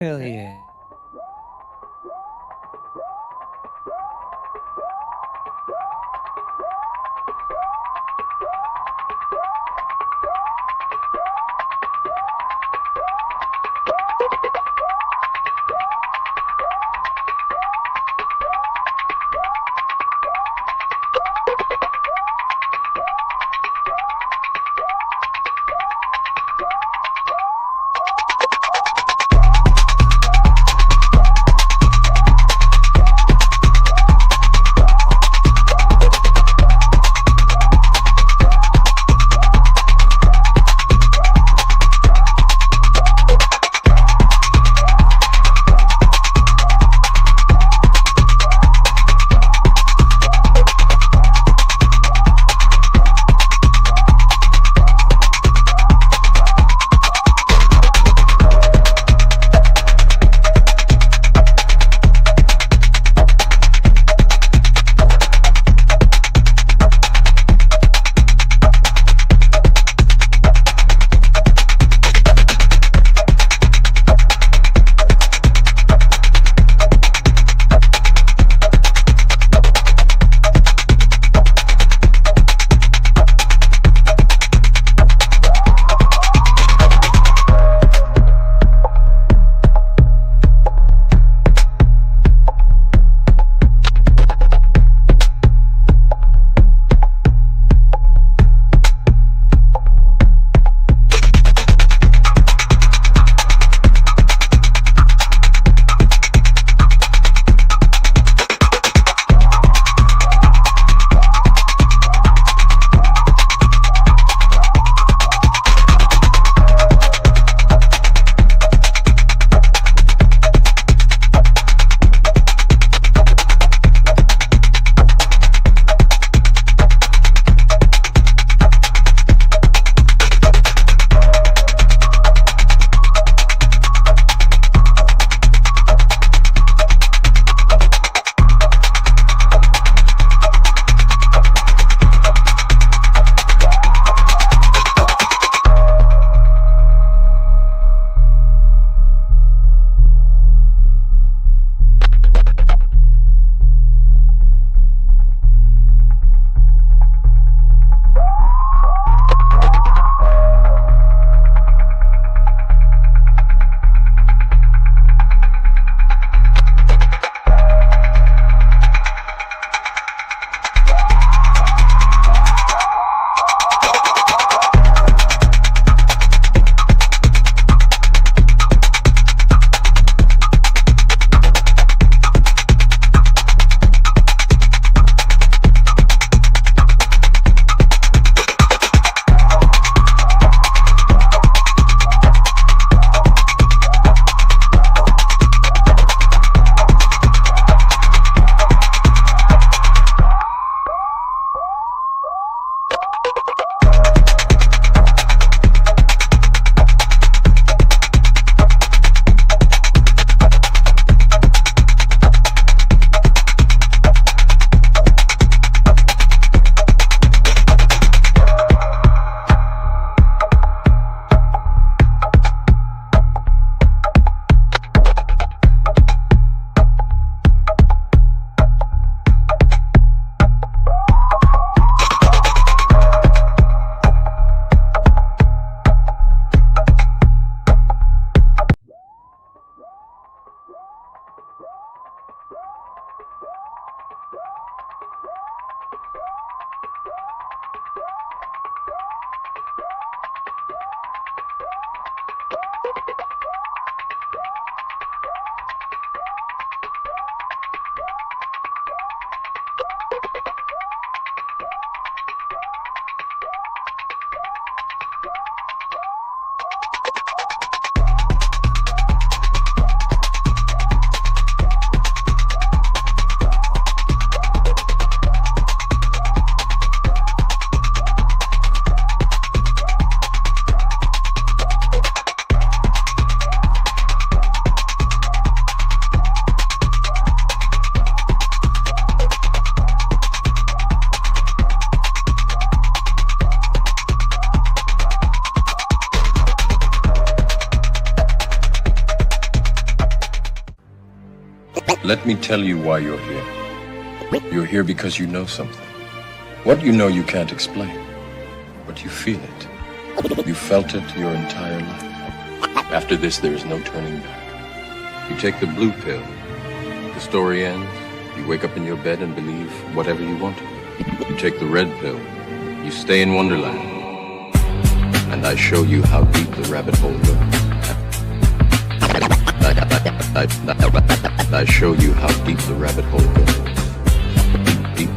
Hell yeah. Let me tell you why you're here. You're here because you know something. What you know you can't explain, but you feel it. You felt it your entire life. After this, there is no turning back. You take the blue pill. The story ends. You wake up in your bed and believe whatever you want to. You take the red pill. You stay in Wonderland. And I show you how deep the rabbit hole goes. I show you how deep the rabbit hole goes. Deep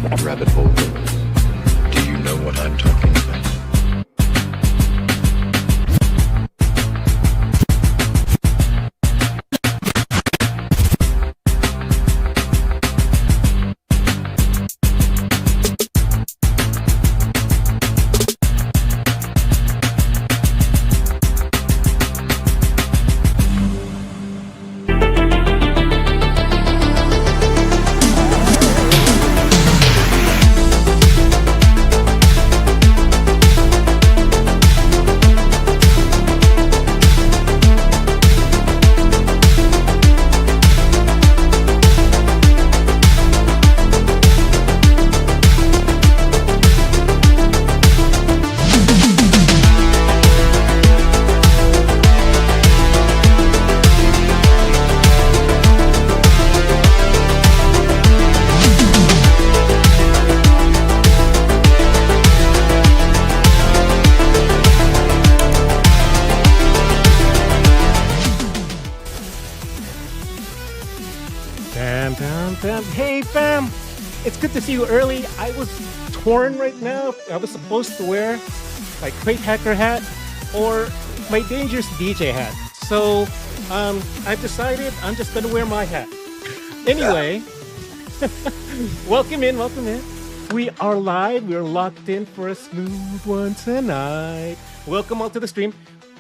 the rabbit hole goes. Do you know what I'm talking about? Hey fam, it's good to see you early. I was torn right now. I was supposed to wear my crate hacker hat or my dangerous DJ hat. So I've decided I'm just gonna wear my hat. Anyway, welcome in. We are live. We're locked in for a smooth one tonight. Welcome all to the stream.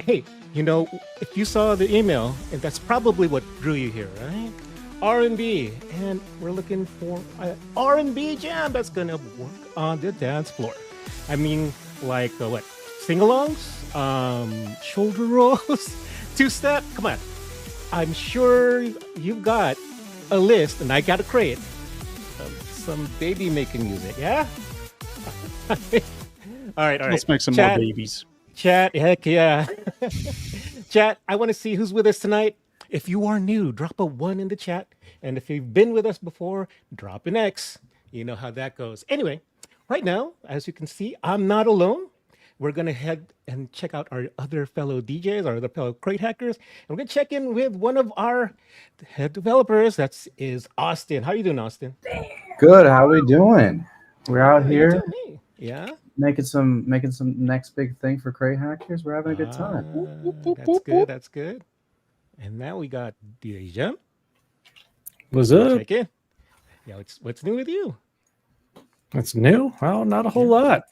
Hey, you know, if you saw the email, and that's probably what drew you here, right? R&B, and we're looking for an R&B jam that's gonna work on the dance floor. I mean, like what? Sing-alongs, shoulder rolls, two-step. Come on, I'm sure you've got a list, and I got a crate of some baby making music. Yeah. all right. Let's make some more babies. Chat, heck yeah. Chat, I want to see who's with us tonight. If you are new, drop a 1 in the chat. And if you've been with us before, drop an X. You know how that goes. Anyway, right now, as you can see, I'm not alone. We're going to head and check out our other fellow DJs, our other fellow crate hackers. And we're going to check in with one of our head developers. That is Austin. How are you doing, Austin? Good. How are we doing? We're out here. Yeah. Making some next big thing for crate hackers. We're having a good time. That's good. And now we got DJ Jump. What's up? Check in. Yeah, what's new with you? What's new? Well, not a whole lot.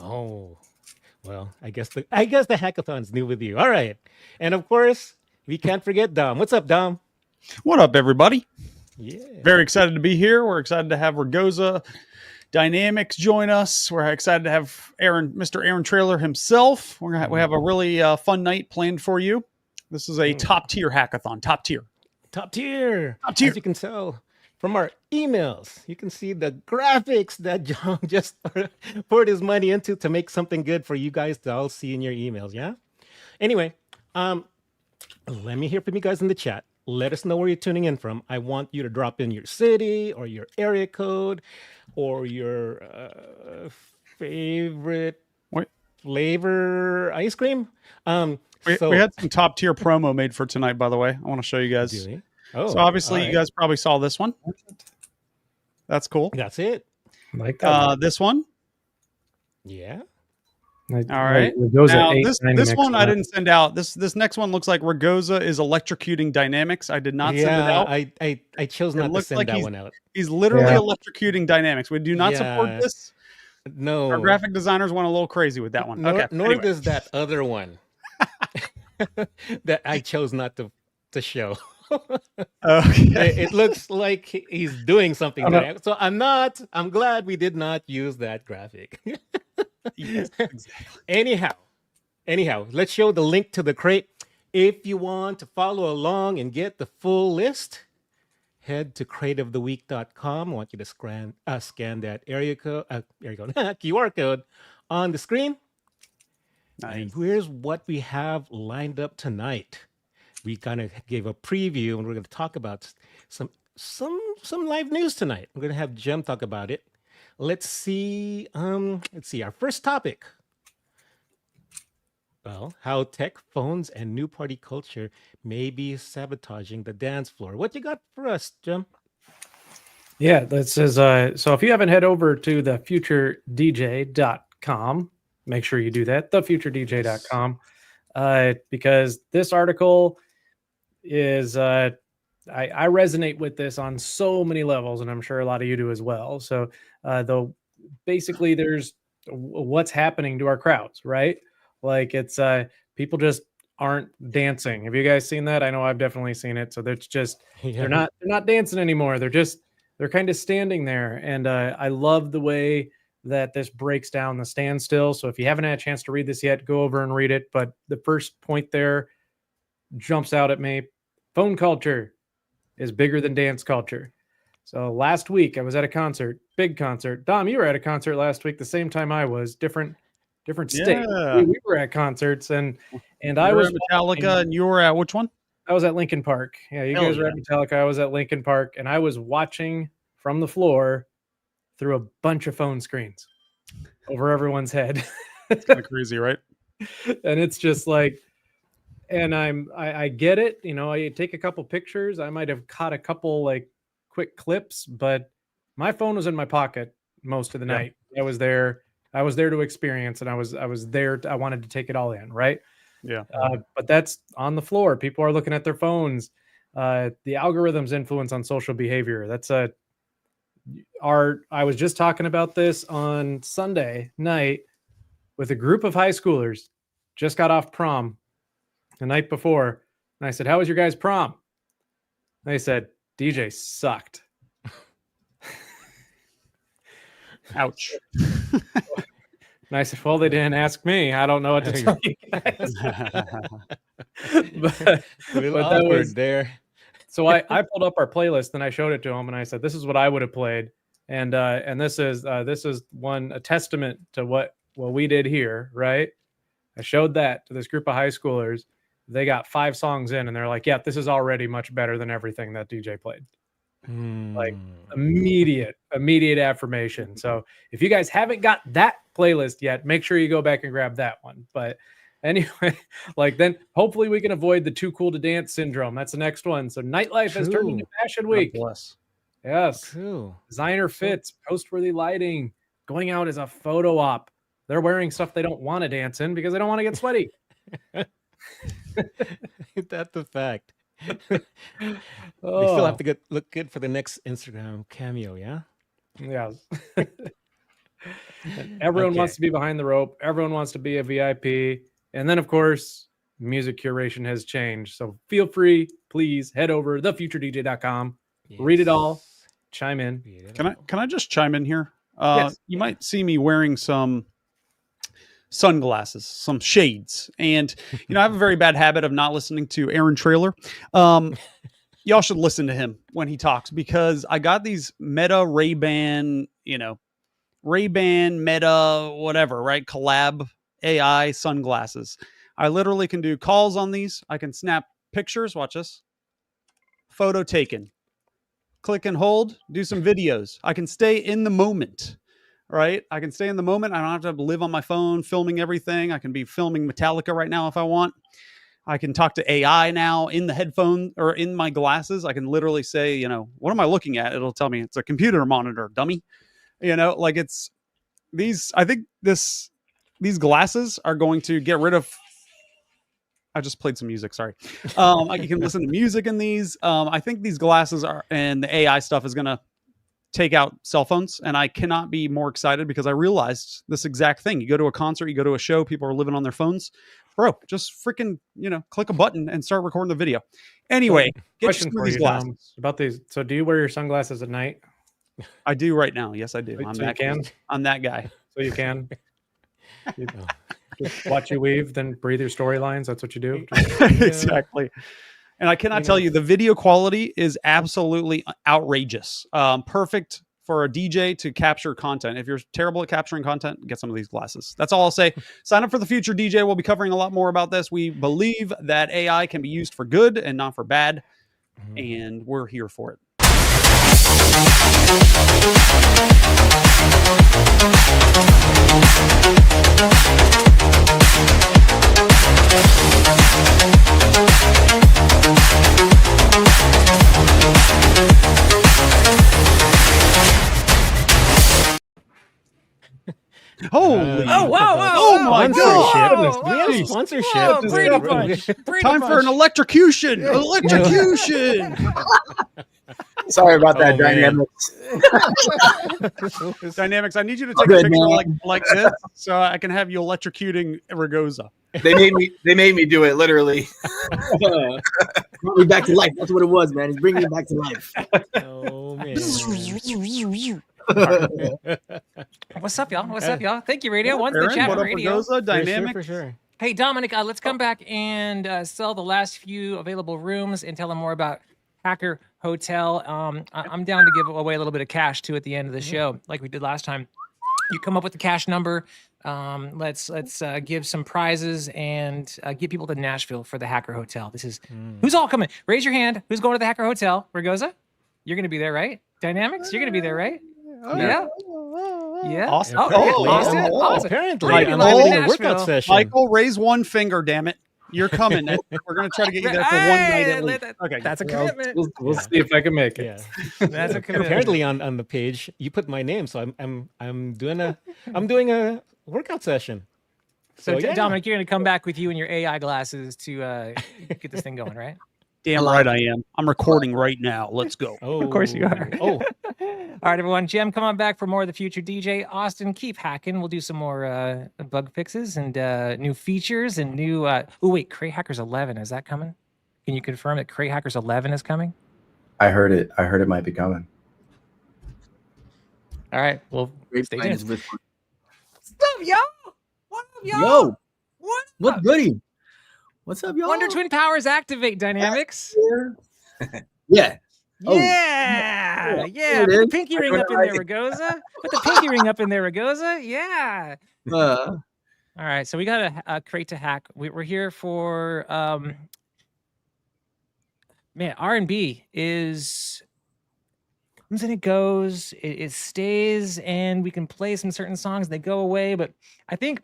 Oh, well, I guess the hackathon's new with you. All right. And of course, we can't forget Dom. What's up, Dom? What up, everybody? Yeah. Very excited to be here. We're excited to have Ragoza DYNAMIX join us. We're excited to have Mr. Aaron Trailer himself. We have a really fun night planned for you. This is a top tier hackathon. Top tier. As you can tell from our emails, you can see the graphics that John just poured his money into to make something good for you guys to all see in your emails. Yeah. Anyway, let me hear from you guys in the chat. Let us know where you're tuning in from. I want you to drop in your city or your area code or your favorite flavor ice cream. We had some top tier promo made for tonight, by the way. I want to show you guys. So obviously you guys probably saw this one. That's cool. That's it. Like that. This one. Yeah. All right. Now, this one I didn't send out. This next one looks like Ragoza is electrocuting DYNAMIX. I did not send it out. I chose not to send that one out. He's literally electrocuting DYNAMIX. We do not support this. No. Our graphic designers went a little crazy with that one. Nor does that other one that I chose not to show. It looks like he's doing something there. So I'm glad we did not use that graphic. Yes, exactly. Anyhow, let's show the link to the crate. If you want to follow along and get the full list, head to creativetheweek.com. I want you to scan that QR code on the screen. And here's what we have lined up tonight. We kind of gave a preview, and we're going to talk about some live news tonight. We're going to have Jem talk about it. Let's see. Our first topic. Well, how tech, phones, and new party culture may be sabotaging the dance floor. What you got for us, Jem? Yeah, this is so if you haven't head over to thefuturedj.com, make sure you do that, thefuturedj.com, because this article is I resonate with this on so many levels, and I'm sure a lot of you do as well. So though basically there's what's happening to our crowds, right? Like it's people just aren't dancing. Have you guys seen that? I know I've definitely seen it. So that's just they're not dancing anymore. They're kind of standing there. And I love the way that this breaks down the standstill. So if you haven't had a chance to read this yet, go over and read it. But the first point there jumps out at me. Phone culture is bigger than dance culture. So last week I was at a concert, big concert. Dom, you were at a concert last week, the same time I was, different state. Yeah. We were at concerts, and I You were was at Metallica, and you were at which one? I was at Lincoln Park. Yeah, you guys were at Metallica. I was at Lincoln Park, and I was watching from the floor through a bunch of phone screens over everyone's head. It's kind of crazy, right? And it's just like, and I get it. You know, I take a couple pictures. I might have caught a couple like quick clips, but my phone was in my pocket most of the night. I was there to experience, and I was there. I wanted to take it all in, right? Yeah. But that's on the floor. People are looking at their phones. The algorithm's influence on social behavior. That's I was just talking about this on Sunday night with a group of high schoolers. Just got off prom the night before, and I said, "How was your guys' prom?" And they said, "DJ sucked." Ouch. And I said, "Well, they didn't ask me. I don't know what to tell you guys." but that was there. So I pulled up our playlist and I showed it to them, and I said, "This is what I would have played," and this is a testament to what we did here, right? I showed that to this group of high schoolers. They got 5 songs in, and they're like, "Yeah, this is already much better than everything that DJ played." Like immediate affirmation. So if you guys haven't got that playlist yet, make sure you go back and grab that one. But anyway, like then hopefully we can avoid the too cool to dance syndrome. That's the next one. So nightlife has turned into fashion week. Yes. True. Designer fits, post-worthy lighting, going out as a photo op. They're wearing stuff they don't want to dance in because they don't want to get sweaty. Ain't that the fact? They still have to look good for the next Instagram cameo, yeah? Yeah. Everyone wants to be behind the rope. Everyone wants to be a VIP. And then, of course, music curation has changed. So feel free, please head over thefuturedj.com, read it all, chime in. Can I just chime in here? Yes. You might see me wearing some sunglasses, some shades, and I have a very bad habit of not listening to Aaron Trailer. Y'all should listen to him when he talks, because I got these Meta Ray-Ban, Ray-Ban Meta whatever, right? Collab AI sunglasses. I literally can do calls on these. I can snap pictures. Watch this. Photo taken. Click and hold. Do some videos. I can stay in the moment. Right? I can stay in the moment. I don't have to live on my phone filming everything. I can be filming Metallica right now if I want. I can talk to AI now in the headphone or in my glasses. I can literally say, what am I looking at? It'll tell me it's a computer monitor, dummy. Like it's these. I think these glasses are going to get rid of. I just played some music. Sorry. You can listen to music in these. I think these glasses and the AI stuff is going to take out cell phones, and I cannot be more excited because I realized this exact thing. You go to a concert, you go to a show, people are living on their phones. Bro, just freaking, click a button and start recording the video. Anyway, question for you, glasses. About these. So do you wear your sunglasses at night? I do right now. Yes, I do. I'm that guy. So you can. Just watch you weave, then breathe your storylines. That's what you do. Exactly. And I cannot tell you, the video quality is absolutely outrageous. Perfect for a DJ to capture content. If you're terrible at capturing content, get some of these glasses. That's all I'll say. Sign up for the future DJ. We'll be covering a lot more about this. We believe that AI can be used for good and not for bad. And we're here for it. Holy! Oh, wow! Oh my God! We have sponsorship. Oh, Brady Bunch. Time for an electrocution! Electrocution! Sorry about that, Dynamics. Dynamics, I need you to take a picture like this so I can have you electrocuting Ragoza. They made me do it literally. Brought me back to life. That's what it was, man. He's bringing me back to life. Oh man. What's up, y'all? What's up, y'all? Thank you, radio. Once the chat what up, radio. Ragoza? Dynamic. For sure. Hey, Dominic, let's come back and sell the last few available rooms and tell them more about Hacker Hotel. I'm down to give away a little bit of cash too at the end of the show, like we did last time. You come up with the cash number. Let's give some prizes and get people to Nashville for the Hacker Hotel. This is who's all coming. Raise your hand. Who's going to the Hacker Hotel? Ragoza, you're going to be there, right? Dynamics, you're going to be there, right? Yeah. Yeah. Austin. Austin. Apparently, Right. I'm Live in having a Nashville. workout session. Michael, raise one finger, damn it. You're coming. We're going to try to get you there for one night at least. Okay. That's a commitment. We'll see if I can make it. Yeah. That's a commitment. Apparently, on the page, you put my name, so I'm doing a workout session. So, yeah. Dominic, you're going to come back with you and your AI glasses to get this thing going, right? Damn right I am. I'm recording right now. Let's go. Oh, Of course you are. Oh, All right, everyone. Jim, come on back for more of the future DJ. Austin, keep hacking. We'll do some more bug fixes and new features and new. Oh wait, Crate Hackers 11 is that coming? Can you confirm that Crate Hackers 11 is coming? I heard it. I heard it might be coming. All right. Well, stay tuned. What's up, y'all? What up, y'all? Yo, What up? goody? What's up, y'all? Wonder Twin Powers activate Dynamics. Yeah. Oh. Yeah. Yeah. There Put it the is. pinky ring up in there, Ragoza. Put the pinky ring up in there, Ragoza. Yeah. All right. So we got a crate to hack. We're here for man, R&B is comes and it goes, it stays, and we can play some certain songs, they go away. But I think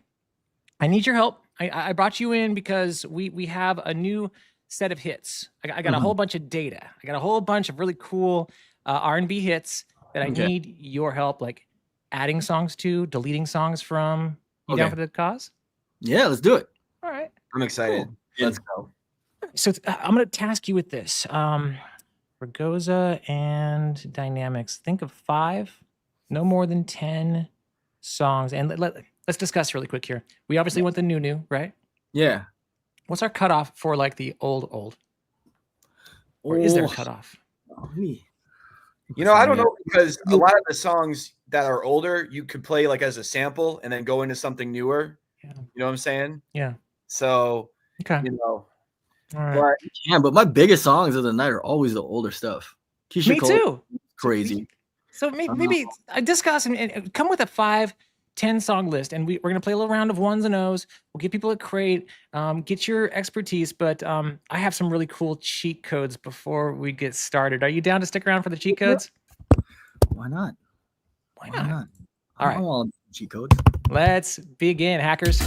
I need your help. I brought you in because we have a new set of hits. I got a whole bunch of data. I got a whole bunch of really cool R&B hits that I need your help, like adding songs to, deleting songs from. You down for the cause? Yeah, let's do it. All right. I'm excited. Cool. Let's go. So I'm going to task you with this. Ragoza and Dynamics. Think of 5, no more than 10 songs. And let's discuss really quick here. We obviously want the new, right? Yeah. What's our cutoff for like the old? Or is there a cutoff? You know, I don't know, because a lot of the songs that are older, you could play like as a sample and then go into something newer. Yeah. You know what I'm saying? Yeah. So, Okay. you know, All right. But my biggest songs of the night are always the older stuff. Keisha Me Cole, too. crazy. So maybe discuss and come with a 5-10 song list, and we're gonna play a little round of ones and O's. We'll give people a crate, get your expertise, but I have some really cool cheat codes before we get started. Are you down to stick around for the cheat codes? Why not? Why not? All right. I want cheat codes. Let's begin, hackers.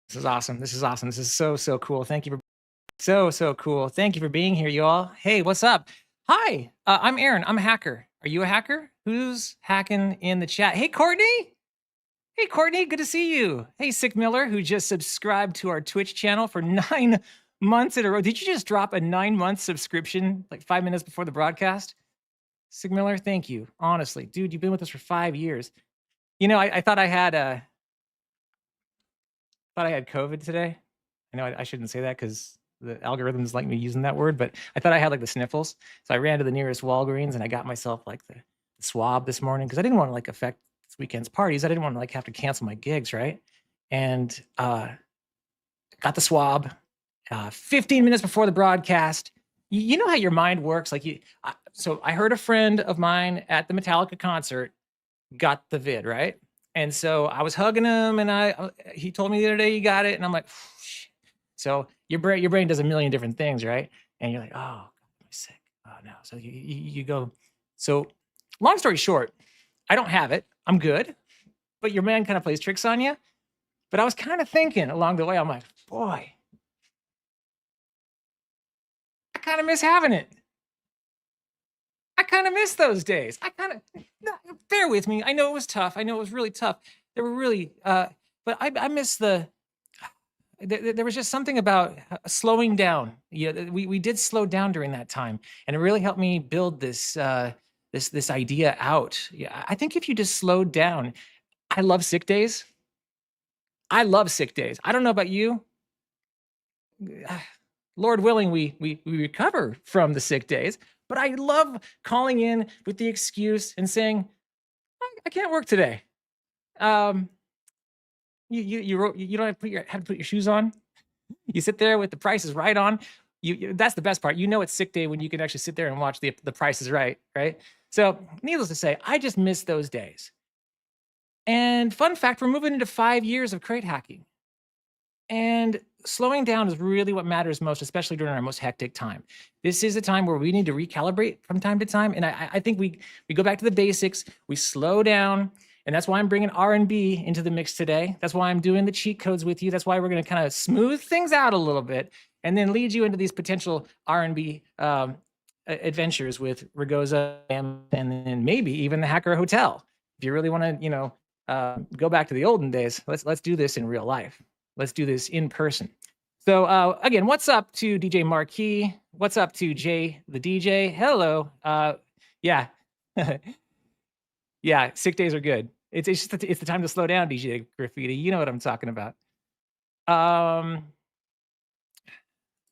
This is awesome. This is awesome. This is so cool. Thank you for so cool. Thank you for being here, y'all. Hey, what's up? Hi, I'm Aaron. I'm a hacker. Are you a hacker? Who's hacking in the chat? Hey, Courtney. Hey, Courtney. Good to see you. Hey, Sick Miller, who just subscribed to our Twitch channel for 9 months in a row. Did you just drop a 9-month subscription like 5 minutes before the broadcast? Sick Miller, thank you. Honestly, dude, you've been with us for 5 years. You know, I thought I had COVID today. I know I shouldn't say that because algorithms like me using that word, but I thought I had like the sniffles. So I ran to the nearest Walgreens and I got myself like the swab this morning because I didn't want to like affect this weekend's parties. I didn't want to like have to cancel my gigs, right? And got the swab 15 minutes before the broadcast. You know how your mind works. Like so I heard a friend of mine at the Metallica concert got the vid, right? And so I was hugging him, and he told me the other day he got it, and I'm like, shit. So your brain does a million different things, right? And you're like, oh, God, am I sick? Oh no. So you go. So long story short, I don't have it. I'm good, but your man kind of plays tricks on you. But I was kind of thinking along the way, I'm like, boy, I kind of miss having it. I kind of miss those days. Bear with me. I know it was tough. I know it was really tough. There were really, but I miss there was just something about slowing down. Yeah, we did slow down during that time, and it really helped me build this this idea out. Yeah, I think if you just slowed down, I love sick days. I love sick days. I don't know about you. Lord willing, we recover from the sick days. But I love calling in with the excuse and saying, I can't work today. You don't have to put your shoes on. You sit there with the Price is Right on. That's the best part. You know it's sick day when you can actually sit there and watch the Price is Right, right? So needless to say, I just miss those days. And fun fact, we're moving into 5 years of crate hacking. And slowing down is really what matters most, especially during our most hectic time. This is a time where we need to recalibrate from time to time. And I think we go back to the basics. We slow down. And that's why I'm bringing R&B into the mix today. That's why I'm doing the cheat codes with you. That's why we're going to kind of smooth things out a little bit and then lead you into these potential R&B adventures with Ragoza and then maybe even the Hacker Hotel. If you really want to, go back to the olden days, let's do this in real life. Let's do this in person. So again, what's up to DJ Marquis? What's up to Jay the DJ? Hello. Yeah. Yeah, sick days are good. It's just it's the time to slow down, DJ Graffiti. You know what I'm talking about.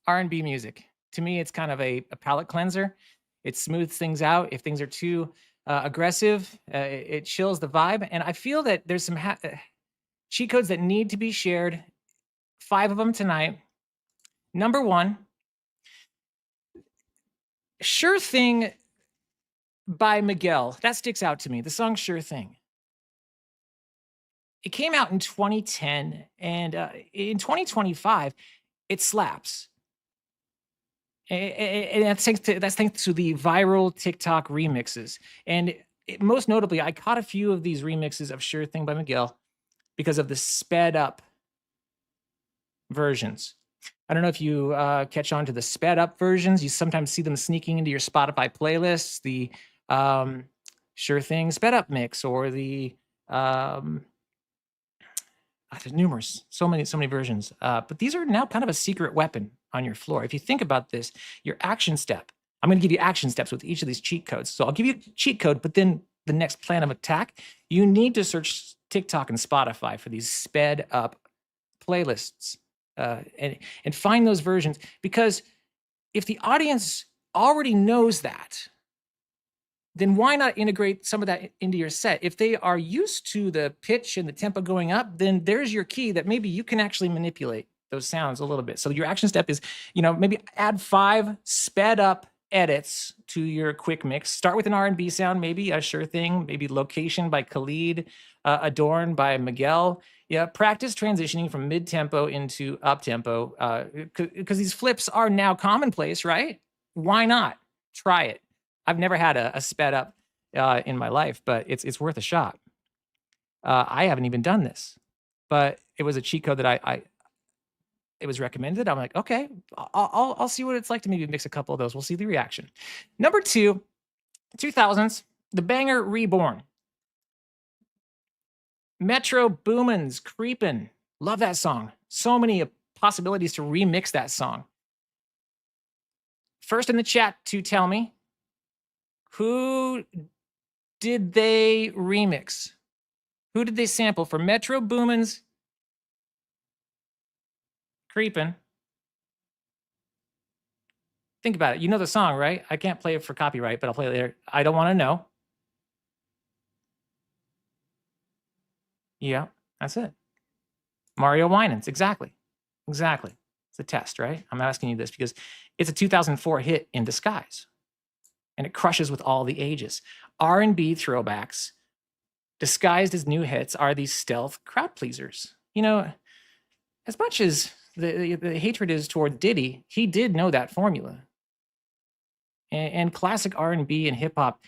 R&B music. To me, it's kind of a palate cleanser. It smooths things out. If things are too aggressive, it chills the vibe. And I feel that there's some cheat codes that need to be shared. 5 of them tonight. Number 1, Sure Thing by Miguel. That sticks out to me. The song Sure Thing. It came out in 2010, and in 2025, it slaps. And that's thanks to the viral TikTok remixes. And most notably, I caught a few of these remixes of Sure Thing by Miguel because of the sped up versions. I don't know if you catch on to the sped up versions. You sometimes see them sneaking into your Spotify playlists, the Sure Thing sped up mix, or the there's numerous, so many versions. But these are now kind of a secret weapon on your floor. If you think about this, your action step, I'm going to give you action steps with each of these cheat codes. So I'll give you a cheat code, but then the next plan of attack, you need to search TikTok and Spotify for these sped up playlists and find those versions. Because if the audience already knows that, then why not integrate some of that into your set? If they are used to the pitch and the tempo going up, then there's your key that maybe you can actually manipulate those sounds a little bit. So your action step is, maybe add 5 sped up edits to your quick mix. Start with an R&B sound, maybe a Sure Thing, maybe Location by Khalid, Adorn by Miguel. Yeah, practice transitioning from mid-tempo into up-tempo because these flips are now commonplace, right? Why not? Try it. I've never had a sped up in my life, but it's worth a shot. I haven't even done this, but it was a cheat code that it was recommended. I'm like, okay, I'll see what it's like to maybe mix a couple of those. We'll see the reaction. Number 2, 2000s, the banger Reborn. Metro Boomin's Creepin'. Love that song. So many possibilities to remix that song. First in the chat to tell me, who did they remix? Who did they sample for Metro Boomin's Creepin'? Think about it. You know the song, right? I can't play it for copyright, but I'll play it later. I don't want to know. Yeah, that's it. Mario Winans, exactly. Exactly. It's a test, right? I'm asking you this because it's a 2004 hit in disguise, and it crushes with all the ages. R&B throwbacks disguised as new hits are these stealth crowd pleasers. You know, as much as the hatred is toward Diddy, he did know that formula. And classic R&B and hip hop,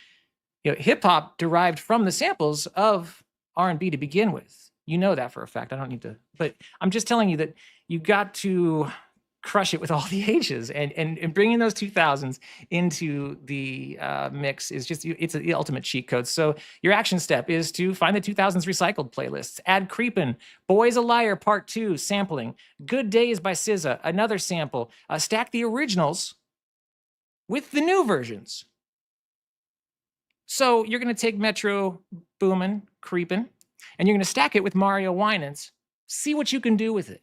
hip hop derived from the samples of R&B to begin with. You know that for a fact. I don't need to, but I'm just telling you that you got to crush it with all the ages, and bringing those 2000s into the mix is just, it's the ultimate cheat code. So your action step is to find the 2000s recycled playlists, add Creepin', Boy's a Liar Part 2 sampling, Good Days by SZA, another sample, stack the originals with the new versions. So you're going to take Metro Boomin', Creepin', and you're going to stack it with Mario Winans. See what you can do with it.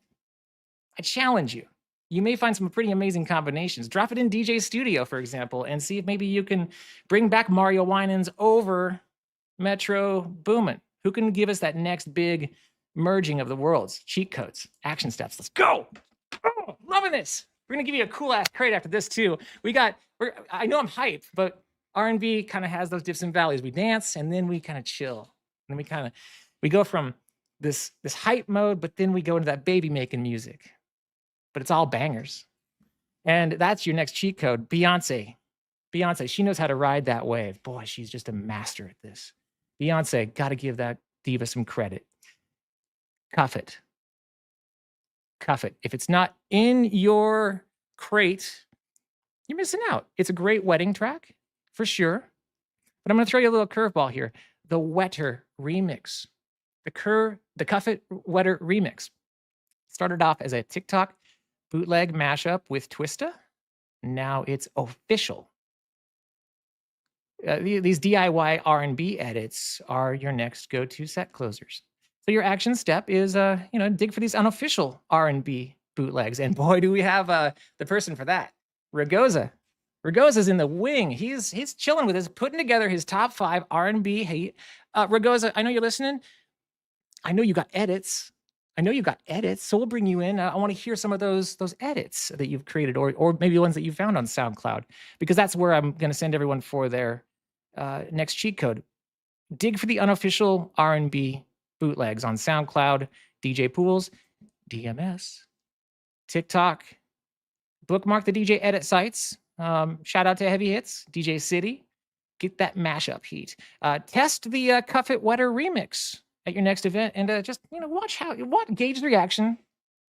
I challenge you. You may find some pretty amazing combinations. Drop it in DJ Studio, for example, and see if maybe you can bring back Mario Winans over Metro Boomin'. Who can give us that next big merging of the worlds? Cheat codes, action steps. Let's go. Oh, loving this. We're going to give you a cool ass crate after this too. I know I'm hyped, but R&B kind of has those dips and valleys. We dance and then we kind of chill. And then we go from this hype mode, but then we go into that baby making music. But it's all bangers. And that's your next cheat code. Beyonce, she knows how to ride that wave. Boy, she's just a master at this. Beyonce, got to give that diva some credit. Cuff it. If it's not in your crate, you're missing out. It's a great wedding track, for sure. But I'm going to throw you a little curveball here. The Wetter remix. The Cuff It Wetter remix. Started off as a TikTok bootleg mashup with Twista. Now it's official. These DIY R&B edits are your next go-to set closers. So your action step is, dig for these unofficial R&B bootlegs. And boy, do we have the person for that. Ragoza. Ragoza's in the wing. He's chilling with us, putting together his top 5 R&B hate. Ragoza, I know you're listening. I know you got edits. So we'll bring you in. I want to hear some of those edits that you've created, or maybe ones that you found on SoundCloud, because that's where I'm going to send everyone for their next cheat code. Dig for the unofficial R&B bootlegs on SoundCloud, DJ Pools, DMS, TikTok. Bookmark the DJ edit sites. Shout out to Heavy Hits, DJ City. Get that mashup heat. Test the Cuff It Wetter remix at your next event, and just gauge the reaction.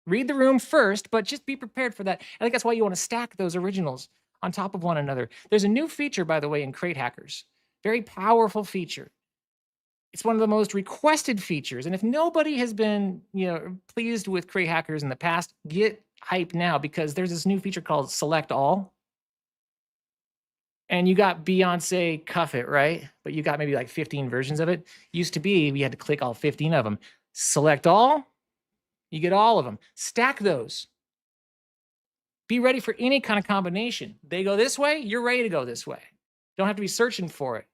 Read the room first, but just be prepared for that. I think that's why you want to stack those originals on top of one another. There's a new feature, by the way, in Crate Hackers. Very powerful feature. It's one of the most requested features, and if nobody has been, pleased with Crate Hackers in the past, get hype now, because there's this new feature called Select All. And you got Beyonce Cuff It, right? But you got maybe like 15 versions of it. Used to be, we had to click all 15 of them. Select all, you get all of them. Stack those. Be ready for any kind of combination. They go this way, you're ready to go this way. Don't have to be searching for it.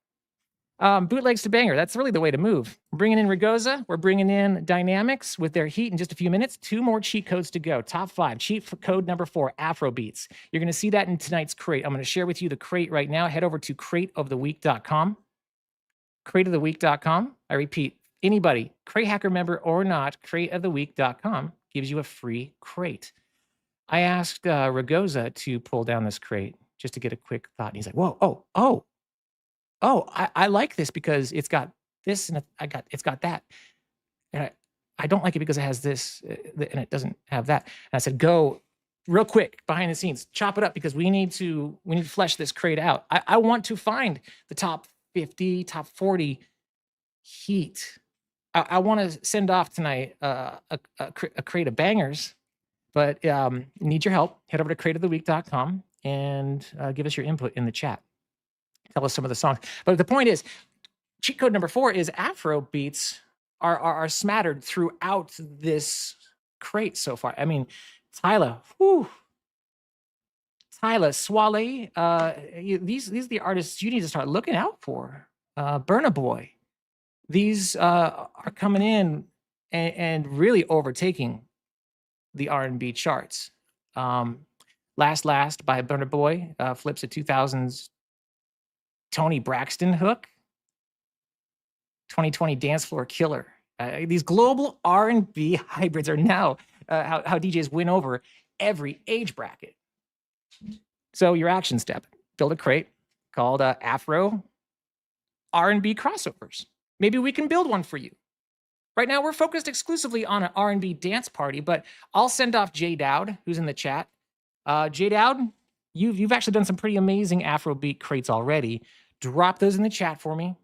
Bootlegs to banger, that's really the way to move. We're bringing in Ragoza, we're bringing in DYNAMIX with their heat in just a few minutes. 2 more cheat codes to go. Top 5, cheat code number 4, Afro beats. You're going to see that in tonight's crate. I'm going to share with you the crate right now. Head over to crateoftheweek.com. Crateoftheweek.com. I repeat, anybody, Crate Hacker member or not, crateoftheweek.com gives you a free crate. I asked Ragoza to pull down this crate just to get a quick thought. And he's like, whoa, I like this because it's got this and it's got that. And I don't like it because it has this and it doesn't have that. And I said, go real quick behind the scenes, chop it up, because we need to flesh this crate out. I want to find the top 50, top 40 heat. I want to send off tonight a crate of bangers, but need your help. Head over to crateoftheweek.com and give us your input in the chat. Tell us some of the songs. But the point is, cheat code number 4 is Afro beats are smattered throughout this crate so far. I mean, Tyler Tyler Swale. These are the artists you need to start looking out for. Burna Boy. These are coming in and really overtaking the R&B charts. Last by Burna Boy flips a 2000s Tony Braxton hook. 2020 dance floor killer. These global R&B hybrids are now how DJs win over every age bracket. So your action step, build a crate called Afro R&B crossovers. Maybe we can build one for you. Right now, we're focused exclusively on an R&B dance party, but I'll send off J Dowd, who's in the chat. J Dowd, you've actually done some pretty amazing Afrobeat crates already. Drop those in the chat for me.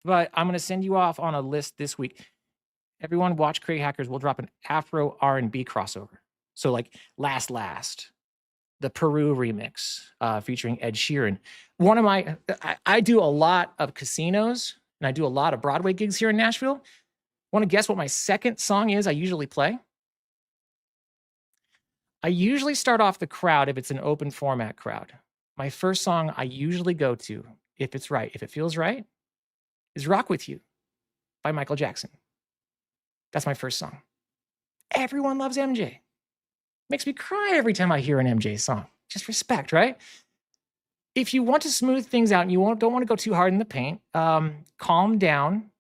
But I'm going to send you off on a list this week. Everyone watch Crate Hackers. We'll drop an Afro R&B crossover. So like Last, the Peru remix featuring Ed Sheeran. I do a lot of casinos and I do a lot of Broadway gigs here in Nashville. Want to guess what my second song is I usually play? I usually start off the crowd if it's an open format crowd. My first song I usually go to, if it's right, if it feels right, is Rock With You by Michael Jackson. That's my first song. Everyone loves MJ. Makes me cry every time I hear an MJ song. Just respect, right? If you want to smooth things out and you don't want to go too hard in the paint, Calm Down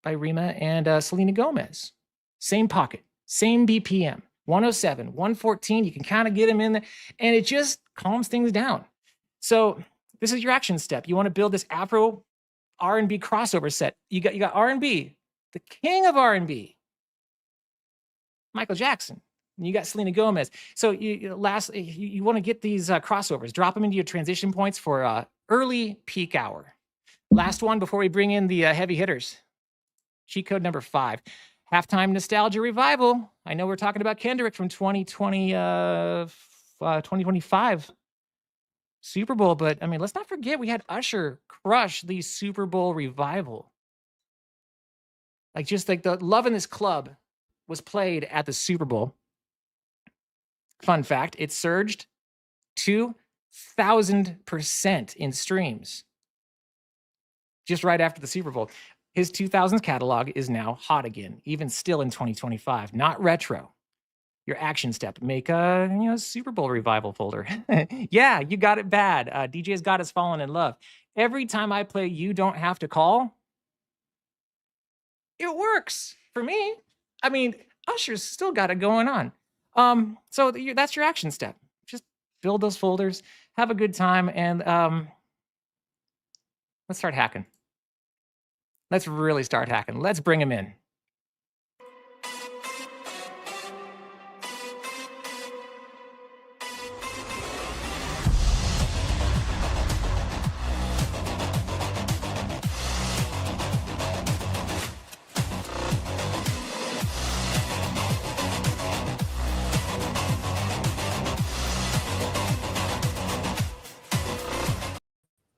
by Rima and Selena Gomez. Same pocket, same BPM, 107, 114. You can kind of get them in there, and it just calms things down. So this is your action step. You want to build this Afro R&B crossover set. You got R&B, the king of R&B, Michael Jackson. And you got Selena Gomez. So you want to get these crossovers, drop them into your transition points for early peak hour. Last one before we bring in the heavy hitters. Cheat code number 5. Halftime Nostalgia Revival. I know we're talking about Kendrick from 2025 Super Bowl, but I mean, let's not forget we had Usher crush the Super Bowl revival. Like just like the Love in This Club was played at the Super Bowl. Fun fact, it surged 2,000% in streams just right after the Super Bowl. His 2000s catalog is now hot again, even still in 2025, not retro. Your action step, make a Super Bowl revival folder. Yeah, you got it bad. DJ's got us falling in love. Every time I play You Don't Have to Call, it works for me. I mean, Usher's still got it going on. So that's your action step. Just build those folders, have a good time, and let's start hacking. Let's really start hacking. Let's bring them in.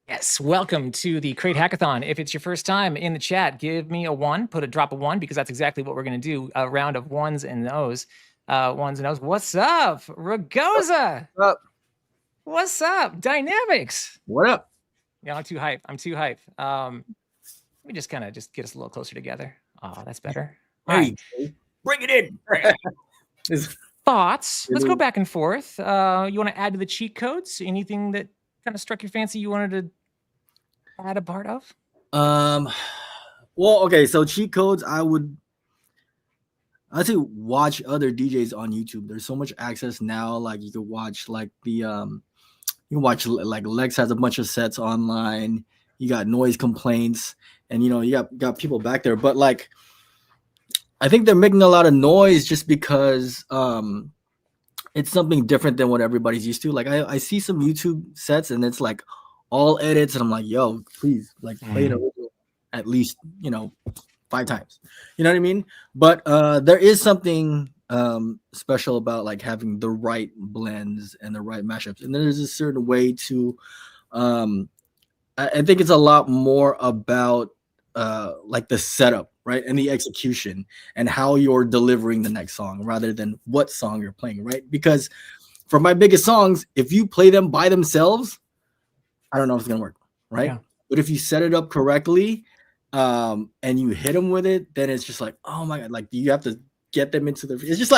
Yes, welcome to the Crate Hackathon. If it's your first time in the chat, give me a 1, put a drop of 1, because that's exactly what we're going to do, a round of ones and O's. What's up, Ragoza? What's up? What's up, DYNAMIX? What up? Yeah, I'm too hype. Let me just kind of get us a little closer together. Oh, that's better. All right. Bring it in. Thoughts? Let's go back and forth. You want to add to the cheat codes? Anything that kind of struck your fancy you wanted to add a part of? Well, okay, so cheat codes, I'd say watch other DJs on YouTube. There's so much access now. Like you could watch like you can watch like Lex has a bunch of sets online. You got noise complaints, and you got people back there. But like, I think they're making a lot of noise just because it's something different than what everybody's used to. Like I see some YouTube sets and it's like all edits, and I'm like, yo, please like play it at least 5 times. You know what I mean? But there is something special about like having the right blends and the right mashups, and there's a certain way to I think it's a lot more about like the setup, right, and the execution and how you're delivering the next song rather than what song you're playing, right? Because for my biggest songs, if you play them by themselves, I don't know if it's gonna work, right? Yeah. But if you set it up correctly, and you hit them with it, then it's just like, oh my god, like you have to get them into the. It's just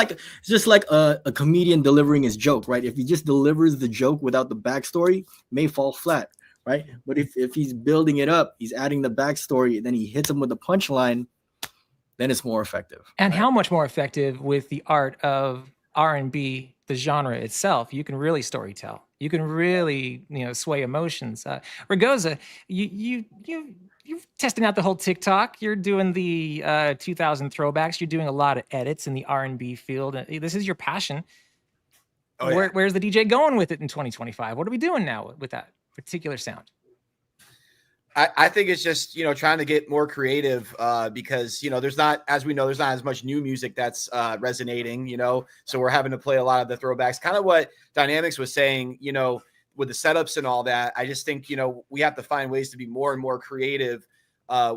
like a comedian delivering his joke, right? If he just delivers the joke without the backstory, it may fall flat, right? But if he's building it up, he's adding the backstory, and then he hits him with the punchline, then it's more effective. And how much more effective with the art of R&B, the genre itself. You can really storytell. You can really, sway emotions. Ragoza, you're testing out the whole TikTok. You're doing the 2000 throwbacks. You're doing a lot of edits in the R&B field. This is your passion. Where's the DJ going with it in 2025? What are we doing now with that particular sound? I think it's just, trying to get more creative because, there's not as much new music that's resonating, so we're having to play a lot of the throwbacks, kind of what DYNAMIX was saying, with the setups and all that. I just think, we have to find ways to be more and more creative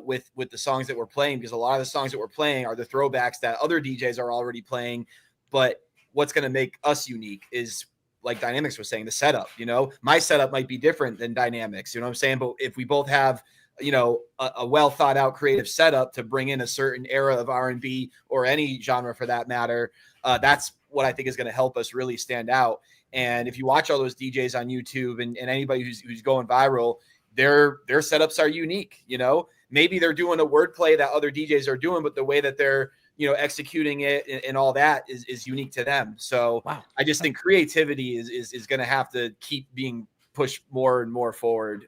with the songs that we're playing, because a lot of the songs that we're playing are the throwbacks that other DJs are already playing. But what's going to make us unique is, like DYNAMIX was saying, the setup. My setup might be different than DYNAMIX, you know what I'm saying? But if we both have, a well thought out creative setup to bring in a certain era of R&B or any genre for that matter, that's what I think is going to help us really stand out. And if you watch all those DJs on YouTube and anybody who's going viral, their setups are unique. Maybe they're doing a wordplay that other DJs are doing, but the way that they're executing it and all that is unique to them. So wow. I just think creativity is going to have to keep being pushed more and more forward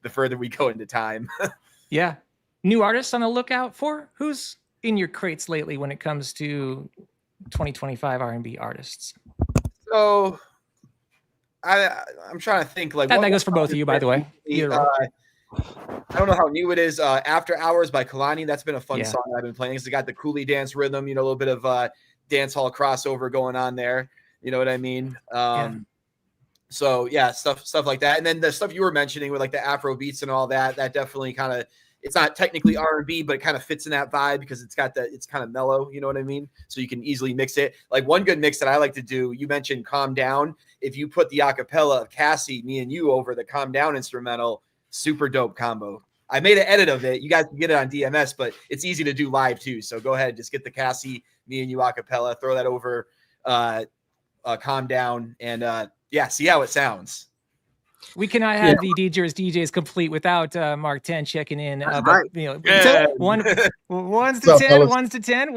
the further we go into time. Yeah. New artists on the lookout for? Who's in your crates lately when it comes to 2025 R&B artists? So I'm trying to think. Like that goes for both of you, by the way. I don't know how new it is. After Hours by Kalani. That's been a fun song I've been playing. It's got the coolie dance rhythm, a little bit of dance hall crossover going on there. You know what I mean? So yeah, stuff like that. And then the stuff you were mentioning with like the Afro beats and all that definitely kind of, it's not technically R&B, but it kind of fits in that vibe because it's kind of mellow. You know what I mean? So you can easily mix it. Like one good mix that I like to do, you mentioned Calm Down. If you put the acapella of Cassie, Me and You over the Calm Down instrumental, super dope combo. I made an edit of it. You guys can get it on DMS, but it's easy to do live too. So go ahead, just get the Cassie, Me and You acapella, throw that over Calm Down, and see how it sounds. We cannot have the DJs complete without Mark 10 checking in. Ones to 10, ones to 10.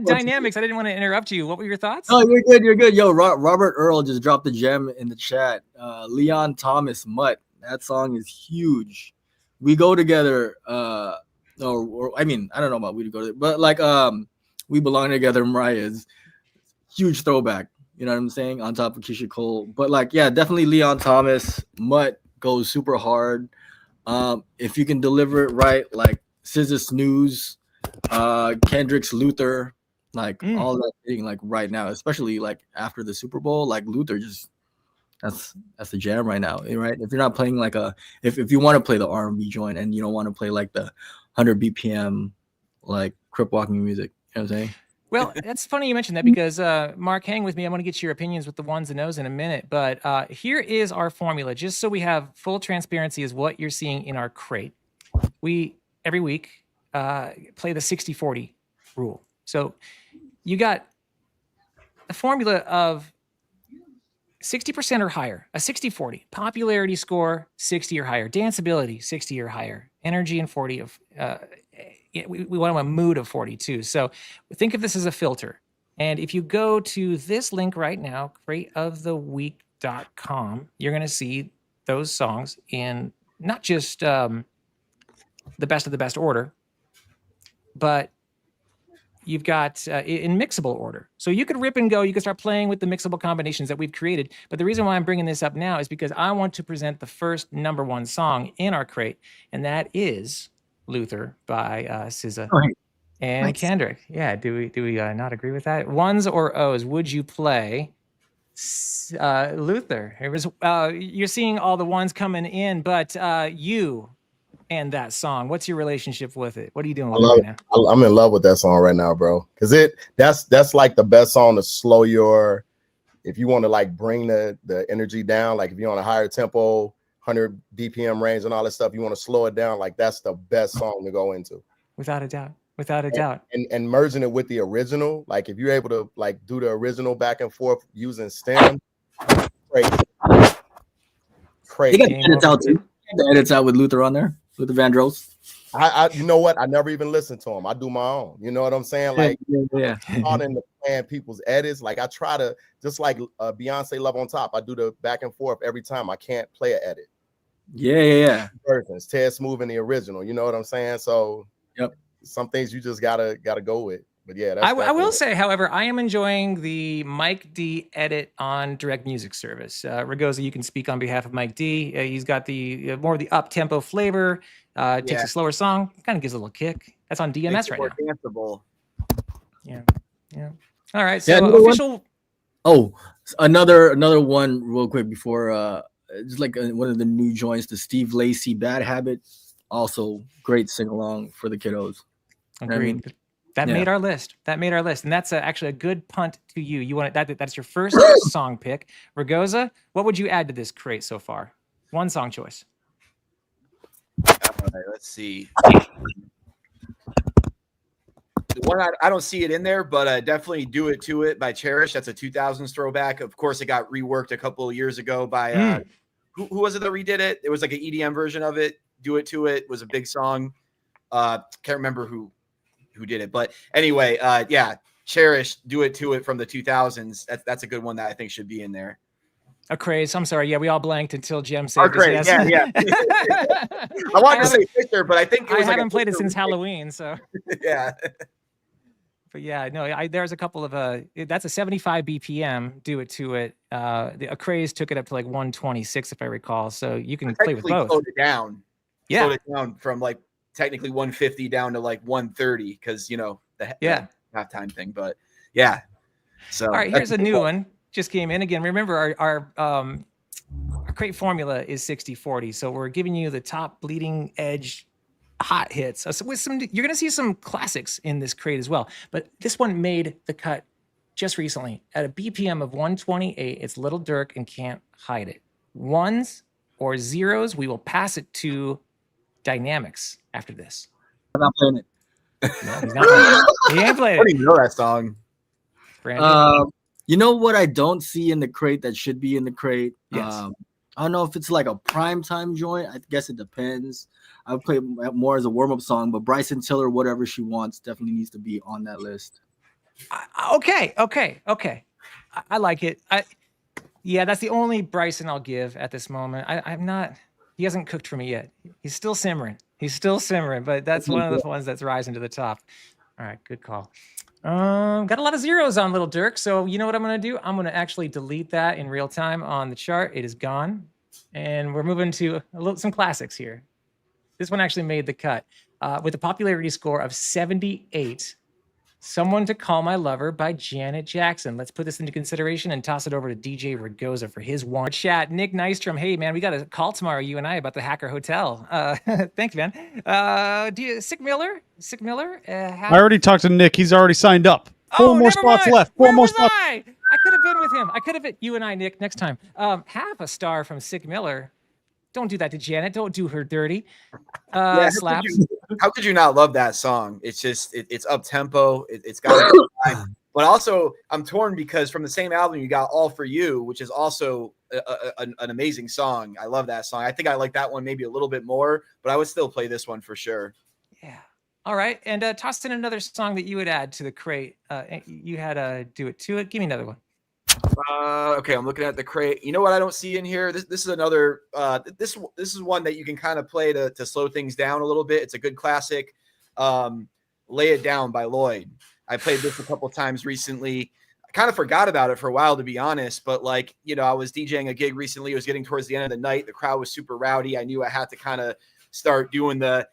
DYNAMIX, I didn't want to interrupt you. What were your thoughts? Oh, you're good. Yo, Robert Earl just dropped a gem in the chat. Leon Thomas, Mutt. That song is huge. We Go Together. I mean, I don't know about We Go Together, but like We Belong Together, Mariah's huge throwback. You know what I'm saying? On top of Keisha Cole. But like, yeah, definitely Leon Thomas. Mutt goes super hard. If you can deliver it right, like SZA Snooze, Kendrick's Luther, like all that thing, like right now, especially like after the Super Bowl, like Luther just that's the jam right now, right? If you're not playing like if you want to play the R&B joint and you don't want to play like the 100 BPM like crip walking music, you know what I'm saying? Well, that's funny you mentioned that because Mark, hang with me. I want to get your opinions with the ones and nos in a minute. But here is our formula, just so we have full transparency is what you're seeing in our crate. We, every week, play the 60-40 rule. So you got a formula of 60% or higher, a 60-40. Popularity score, 60 or higher. Danceability, 60 or higher. Energy and 40 of... we want a mood of 42. So think of this as a filter. And if you go to this link right now, crateoftheweek.com, you're going to see those songs in not just the best of the best order, but you've got in mixable order. So you could rip and go. You can start playing with the mixable combinations that we've created. But the reason why I'm bringing this up now is because I want to present the first #1 song in our crate, and that is Luther by SZA and Kendrick. Yeah, do we not agree with that? Ones or O's? Would you play Luther? It was you're seeing all the ones coming in, but you and that song, what's your relationship with it? What are you doing with it right now? I'm in love with that song right now, bro. Because that's like the best song to slow your if you want to like bring the energy down, like if you're on a higher tempo, 100 BPM range and all that stuff, you want to slow it down, like that's the best song to go into. Without a doubt. Without a doubt. And merging it with the original, like if you're able to like do the original back and forth using stem, great. You got the edits out too. The edits out with Luther on there, Luther Vandross. I you know what? I never even listened to him. I do my own. You know what I'm saying? Like, yeah. Not into playing people's edits. Like I try to, just like Beyonce Love on Top, I do the back and forth every time. I can't play an edit. Yeah. Versions, Ted Smooth in the original. You know what I'm saying? So yep. Some things you just gotta go with. But yeah, I will say, however, I am enjoying the Mike D edit on Direct Music Service. Ragoza, you can speak on behalf of Mike D. He's got the more of the up tempo flavor. Takes a slower song, kind of gives a little kick. That's on DMS right now. Danceable. Yeah. All right. So official. Oh, another one real quick before just like one of the new joints, the Steve Lacy Bad Habit. Also great sing along for the kiddos. Agreed. I mean? That made our list. And that's actually a good punt to you. You want that's your first song pick. Ragoza, what would you add to this crate so far? One song choice. All right, let's see. The one I don't see it in there, but definitely "Do It To It" by Cherish. That's a 2000s throwback. Of course, it got reworked a couple of years ago by who was it that redid it? It was like an EDM version of it. "Do It To It" was a big song. Can't remember who did it, but anyway, Cherish, "Do It To It" from the 2000s. That's a good one that I think should be in there. A craze. I'm sorry. Yeah, we all blanked until Jem said craze. Yes. Yeah. I wanted to say Fisher, but I think I haven't played it since Halloween. So yeah. But yeah, no, there's a couple of that's a 75 BPM. "Do It To It." A craze took it up to like 126, if I recall. So you can play with both. Slowed it down. Yeah. Slowed it down from like technically 150 down to like 130 because the halftime thing. But yeah. So all right, here's a new one. Just came in again. Remember, our crate formula is 60-40, so we're giving you the top bleeding edge hot hits. So with you're going to see some classics in this crate as well. But this one made the cut just recently at a BPM of 128. It's Little Dirk and Can't Hide It. Ones or zeros, we will pass it to DYNAMIX after this. I'm not playing it. No, he's not playing it. He ain't playing it. I don't even know that song. You know what I don't see in the crate that should be in the crate? Yes. I don't know if it's like a prime time joint. I guess it depends. I would play it more as a warm-up song, but Bryson Tiller, Whatever She Wants, definitely needs to be on that list. Okay. I like it. That's the only Bryson I'll give at this moment. He hasn't cooked for me yet. He's still simmering, but that's one of the ones that's rising to the top. All right, good call. Got a lot of zeros on Little Dirk, so you know what I'm going to do? I'm going to actually delete that in real time on the chart. It is gone, and we're moving to some classics here. This one actually made the cut with a popularity score of 78. Someone to Call My Lover by Janet Jackson. Let's put this into consideration and toss it over to DJ Ragoza for his warm chat. Nick Nystrom, hey man, we got a call tomorrow, you and I, about the Hacker Hotel. Thanks, man. Sick Miller? I already talked to Nick. He's already signed up. Four more spots left. Four more spots. I could have been with him. I could have been you and I, Nick, next time. Half a star from Sick Miller. Don't do that to Janet. Don't do her dirty. Slaps. How could you not love that song? It's just it's up tempo. It's got but also I'm torn because from the same album you got All For You, which is also an amazing song. I love that song. I think I like that one maybe a little bit more, but I would still play this one for sure. Yeah. All right. And toss in another song that you would add to the crate. You had Do It To It. Give me another one. Okay, I'm looking at the crate. You know what I don't see in here? This is another this is one that you can kind of play to slow things down a little bit. It's a good classic. Lay It Down by Lloyd. I played this a couple times recently. I kind of forgot about it for a while, to be honest, but I was DJing a gig recently. It was getting towards the end of the night. The crowd was super rowdy. I knew I had to kind of start doing the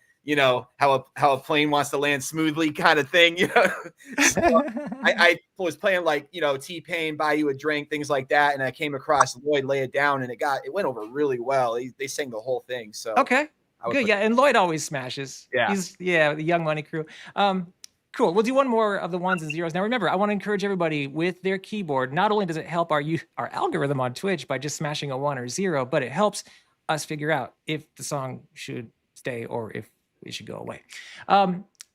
how a plane wants to land smoothly kind of thing, So I was playing T-Pain, Buy You a Drink, things like that, and I came across Lloyd Lay It Down, and it went over really well. They sang the whole thing. So okay, good, yeah. And Lloyd always smashes. Yeah, he's the Young Money crew. Cool. We'll do one more of the ones and zeros. Now, remember, I want to encourage everybody with their keyboard. Not only does it help our algorithm on Twitch by just smashing a 1 or 0, but it helps us figure out if the song should stay or if it should go away.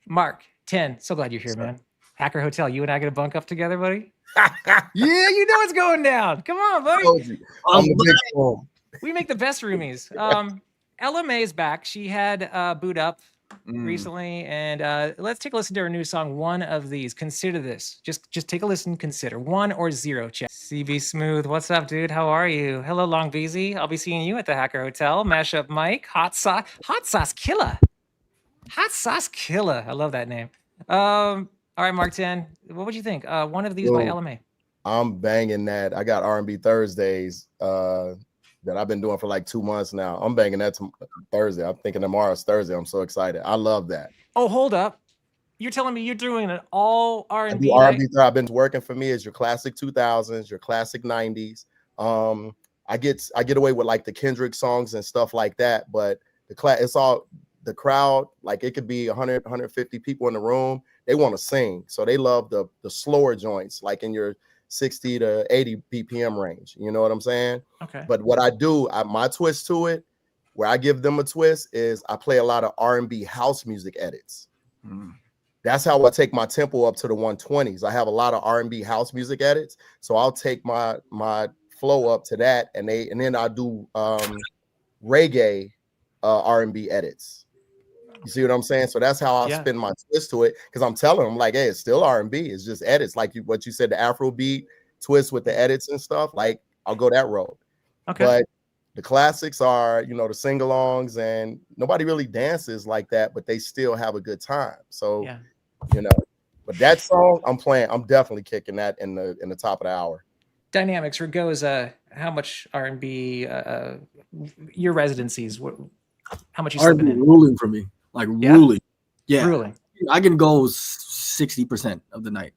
Mark, 10. So glad you're here, man. Hacker Hotel, you and I gonna bunk up together, buddy? Yeah, you know what's going down. Come on, buddy. We make the best roomies. LMA is back. She had boot up recently, and let's take a listen to her new song, One of These. Consider this. Just take a listen, consider. 1 or 0, chat. CB Smooth, what's up, dude? How are you? Hello, Long BZ. I'll be seeing you at the Hacker Hotel. Mashup Mike, Hot Sauce Killer. Hot Sauce Killer. I love that name. All right, Mark 10. What would you think? One of These by LMA. I'm banging that. I got R&B Thursdays that I've been doing for like 2 months now. I'm banging that Thursday. I'm thinking tomorrow's Thursday. I'm so excited. I love that. Oh, hold up. You're telling me you're doing an all R&B? R&B I've been working for me is your classic 2000s, your classic 90s. I get away with like the Kendrick songs and stuff like that, but it's all the crowd, like it could be 100, 150 people in the room. They want to sing. So they love the slower joints, like in your 60 to 80 BPM range. You know what I'm saying? Okay. But what I do, my twist to it, where I give them a twist, is I play a lot of R&B house music edits. That's how I take my tempo up to the 120s. I have a lot of R&B house music edits. So I'll take my flow up to that, and then I do reggae R&B edits. You see what I'm saying? So that's how I spin my twist to it, because I'm telling them, like, hey, it's still R&B. It's just edits, like what you said, the Afro beat twist with the edits and stuff. Like, I'll go that road. Okay. But the classics are, the sing-alongs, and nobody really dances like that, but they still have a good time. So, but that song I'm definitely kicking that in the top of the hour. DYNAMIX, Ragoza, how much R&B, your residencies, how much you slipping in? Ruling for me. Like ruling. Yeah. Ruling. I can go 60% of the night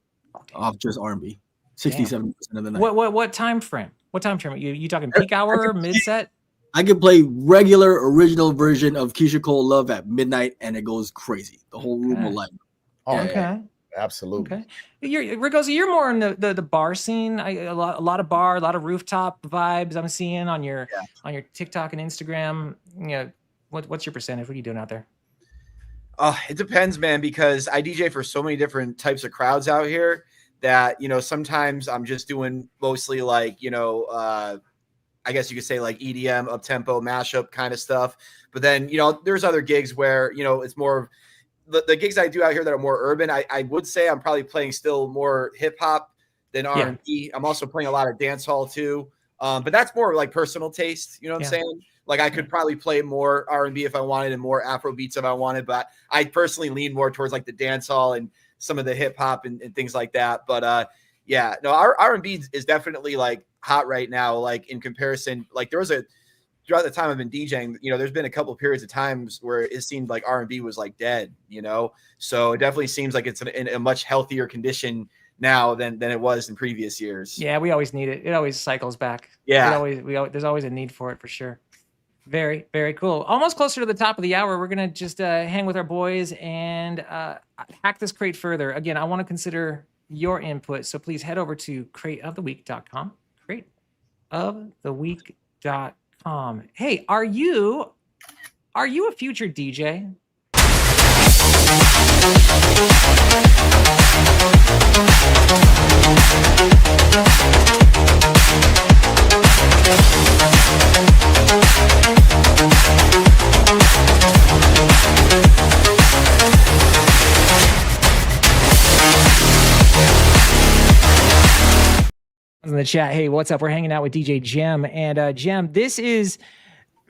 off just R&B. 60-70% of the night. What time frame? What time frame? You talking peak hour, mid set? I can play regular original version of Keisha Cole Love at midnight, and it goes crazy. The whole room will light. Oh, okay. Yeah. Absolutely. Okay. Ragoza, you're more in the bar scene. A lot of bar, a lot of rooftop vibes I'm seeing on your TikTok and Instagram. What's your percentage? What are you doing out there? It depends, man, because I DJ for so many different types of crowds out here that, sometimes I'm just doing mostly like, I guess you could say like EDM, up-tempo, mashup kind of stuff. But then, there's other gigs where, it's more the gigs I do out here that are more urban. I would say I'm probably playing still more hip hop than R&B. I'm also playing a lot of dance hall too. But that's more like personal taste. You know what I'm saying? Like I could probably play more R&B if I wanted and more Afro beats if I wanted, but I personally lean more towards like the dance hall and some of the hip hop and things like that. But our R&B is definitely like hot right now. Like in comparison, like throughout the time I've been DJing, there's been a couple of periods of times where it seemed like R&B was like dead, So it definitely seems like it's in a much healthier condition now than it was in previous years. Yeah, we always need it. It always cycles back. Yeah. There's always a need for it for sure. Very, very cool. Almost closer to the top of the hour. We're going to just hang with our boys and hack this crate further. Again, I want to consider your input. So please head over to crateoftheweek.com. Crateoftheweek.com. Hey, are you a future DJ? In the chat, hey, what's up? We're hanging out with DJ Jem, and Jem, this is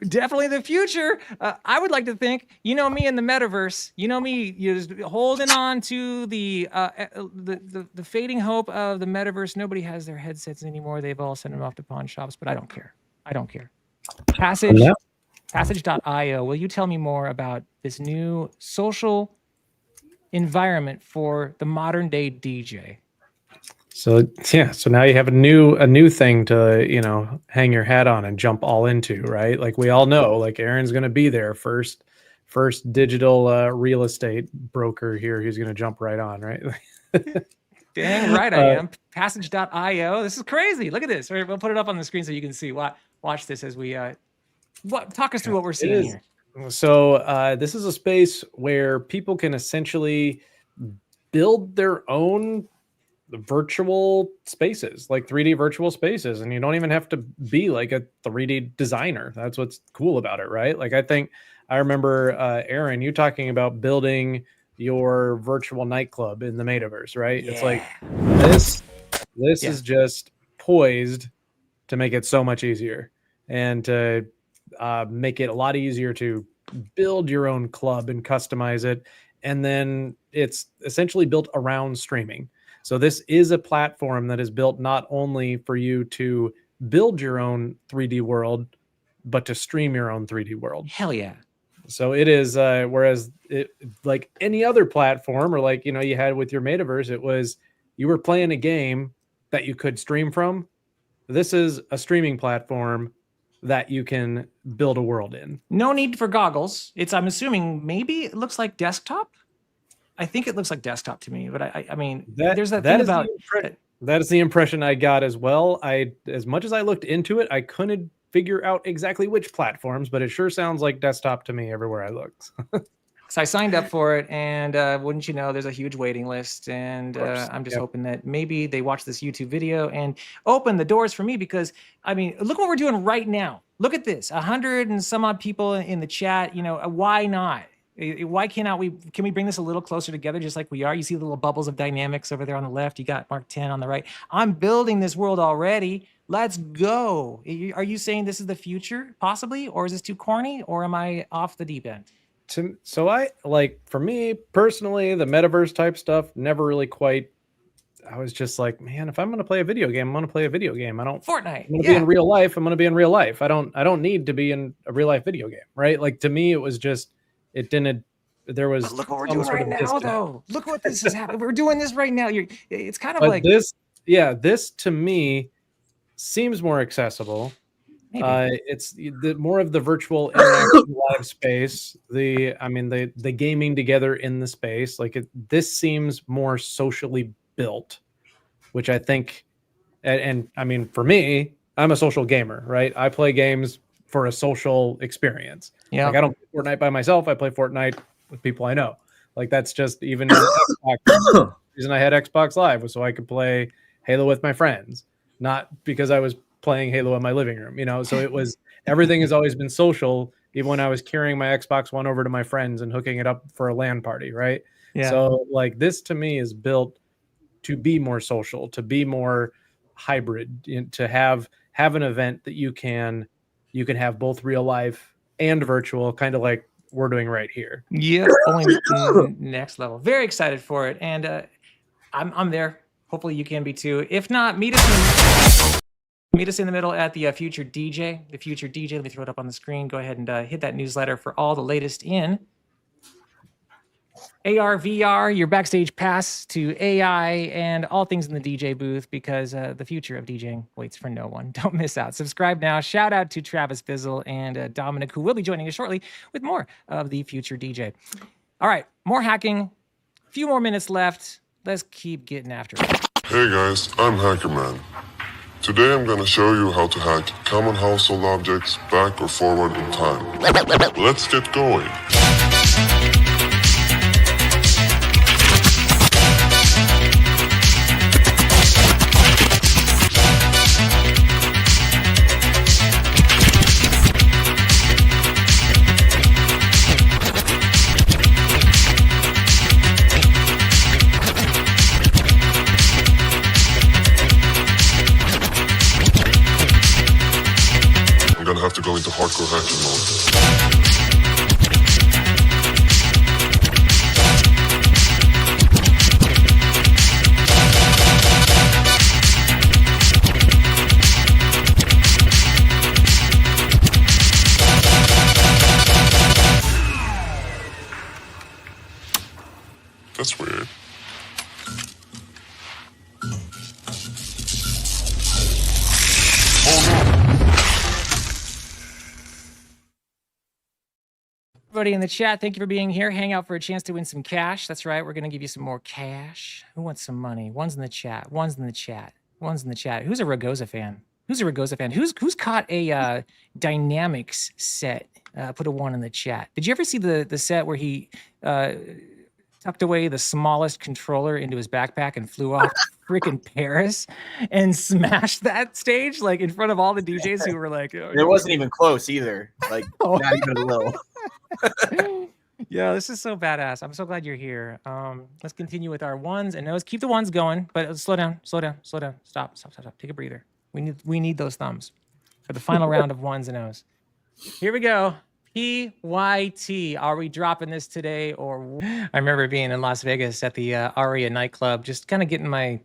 definitely the future. I would like to think, me in the metaverse, me, you're just holding on to the fading hope of the metaverse. Nobody has their headsets anymore. They've all sent them off to pawn shops, but I don't care. Passage.io. Will you tell me more about this new social environment for the modern day DJ? So now you have a new thing to hang your hat on and jump all into, right? Like we all know, like Aaron's going to be there first first digital real estate broker here who's going to jump right on, right? Dang right I am. Passage.io. This is crazy. Look at this. We'll put it up on the screen so you can see. Watch this as we talk us through what we're seeing here. So this is a space where people can essentially build their own virtual spaces, like 3D virtual spaces, and you don't even have to be like a 3D designer. That's what's cool about it, right? Like I remember Aaron, you talking about building your virtual nightclub in the metaverse, right? Yeah. It's like this is just poised to make it so much easier and to make it a lot easier to build your own club and customize it. And then it's essentially built around streaming. So this is a platform that is built not only for you to build your own 3D world, but to stream your own 3D world. Hell yeah. So it is, whereas it, like any other platform, or like, you know, you had with your metaverse, it was, you were playing a game that you could stream from. This is a streaming platform that you can build a world in. No need for goggles. I'm assuming maybe it looks like desktop. I think it looks like desktop to me, but I mean, there's that thing about that is the impression I got as well. As much as I looked into it, I couldn't figure out exactly which platforms, but it sure sounds like desktop to me everywhere I looked. So I signed up for it, and wouldn't you know, there's a huge waiting list, and I'm just hoping that maybe they watch this YouTube video and open the doors for me, because I mean, look what we're doing right now. Look at this, 100 and some odd people in the chat. You know, why not? Why can we bring this a little closer together, just like we are? You see the little bubbles of DYNAMIX over there on the left. You got Mark 10 on the right. I'm building this world already. Let's go. Are you saying this is the future, possibly? Or is this too corny? Or am I off the deep end? So I, like, for me personally, the metaverse type stuff never really quite, I was just like, man, if I'm going to play a video game, I'm going to play a video game. I don't Fortnite. I'm going to be in real life. I'm going to be in real life. I don't need to be in a real life video game, right? Like, to me, it was just, it didn't, there was. But look what we're doing right now, though. Look what this is happening. We're doing this right now. It's kind of like this. Yeah, this to me seems more accessible. It's the more of the virtual interaction live space. The gaming together in the space. Like this seems more socially built, which I think, and I mean, for me, I'm a social gamer, right? I play games for a social experience. Yeah. Like I don't play Fortnite by myself. I play Fortnite with people I know. Like that's just even Xbox. The reason I had Xbox Live was so I could play Halo with my friends, not because I was playing Halo in my living room, you know? So it was, everything has always been social, even when I was carrying my Xbox One over to my friends and hooking it up for a LAN party, right? Yeah. So like this to me is built to be more social, to be more hybrid, to have an event that you can have both real life and virtual, kind of like we're doing right here. Yeah, only next level. Very excited for it, and I'm there. Hopefully you can be too. If not, meet us in the middle at the Future DJ. The Future DJ. Let me throw it up on the screen. Go ahead and hit that newsletter for all the latest in AR, VR, your backstage pass to AI, and all things in the DJ booth, because the future of DJing waits for no one. Don't miss out. Subscribe now. Shout out to Travis Bizzle and Dominic, who will be joining us shortly with more of the Future DJ. All right, more hacking. A few more minutes left. Let's keep getting after it. Hey guys, I'm HackerMan. Today I'm going to show you how to hack common household objects back or forward in time. Let's get going. Have to go into hardcore hacking mode. That's weird. Oh no! Everybody in the chat, thank you for being here. Hang out for a chance to win some cash. That's right. We're going to give you some more cash. Who wants some money? One's in the chat. One's in the chat. One's in the chat. Who's a Ragoza fan? Who's a Ragoza fan? Who's caught a DYNAMIX set? Put a 1 in the chat. Did you ever see the set where he tucked away the smallest controller into his backpack and flew off freaking Paris and smashed that stage like in front of all the DJs who were like, oh, it wasn't even close either. Like not even a little. Yeah, this is so badass. I'm so glad you're here. Let's continue with our ones and nos. Keep the ones going, but slow down. Stop. Take a breather. We need those thumbs for the final round of ones and nos. Here we go. PYT. Are we dropping this today or? I remember being in Las Vegas at the Aria nightclub, just kind of getting my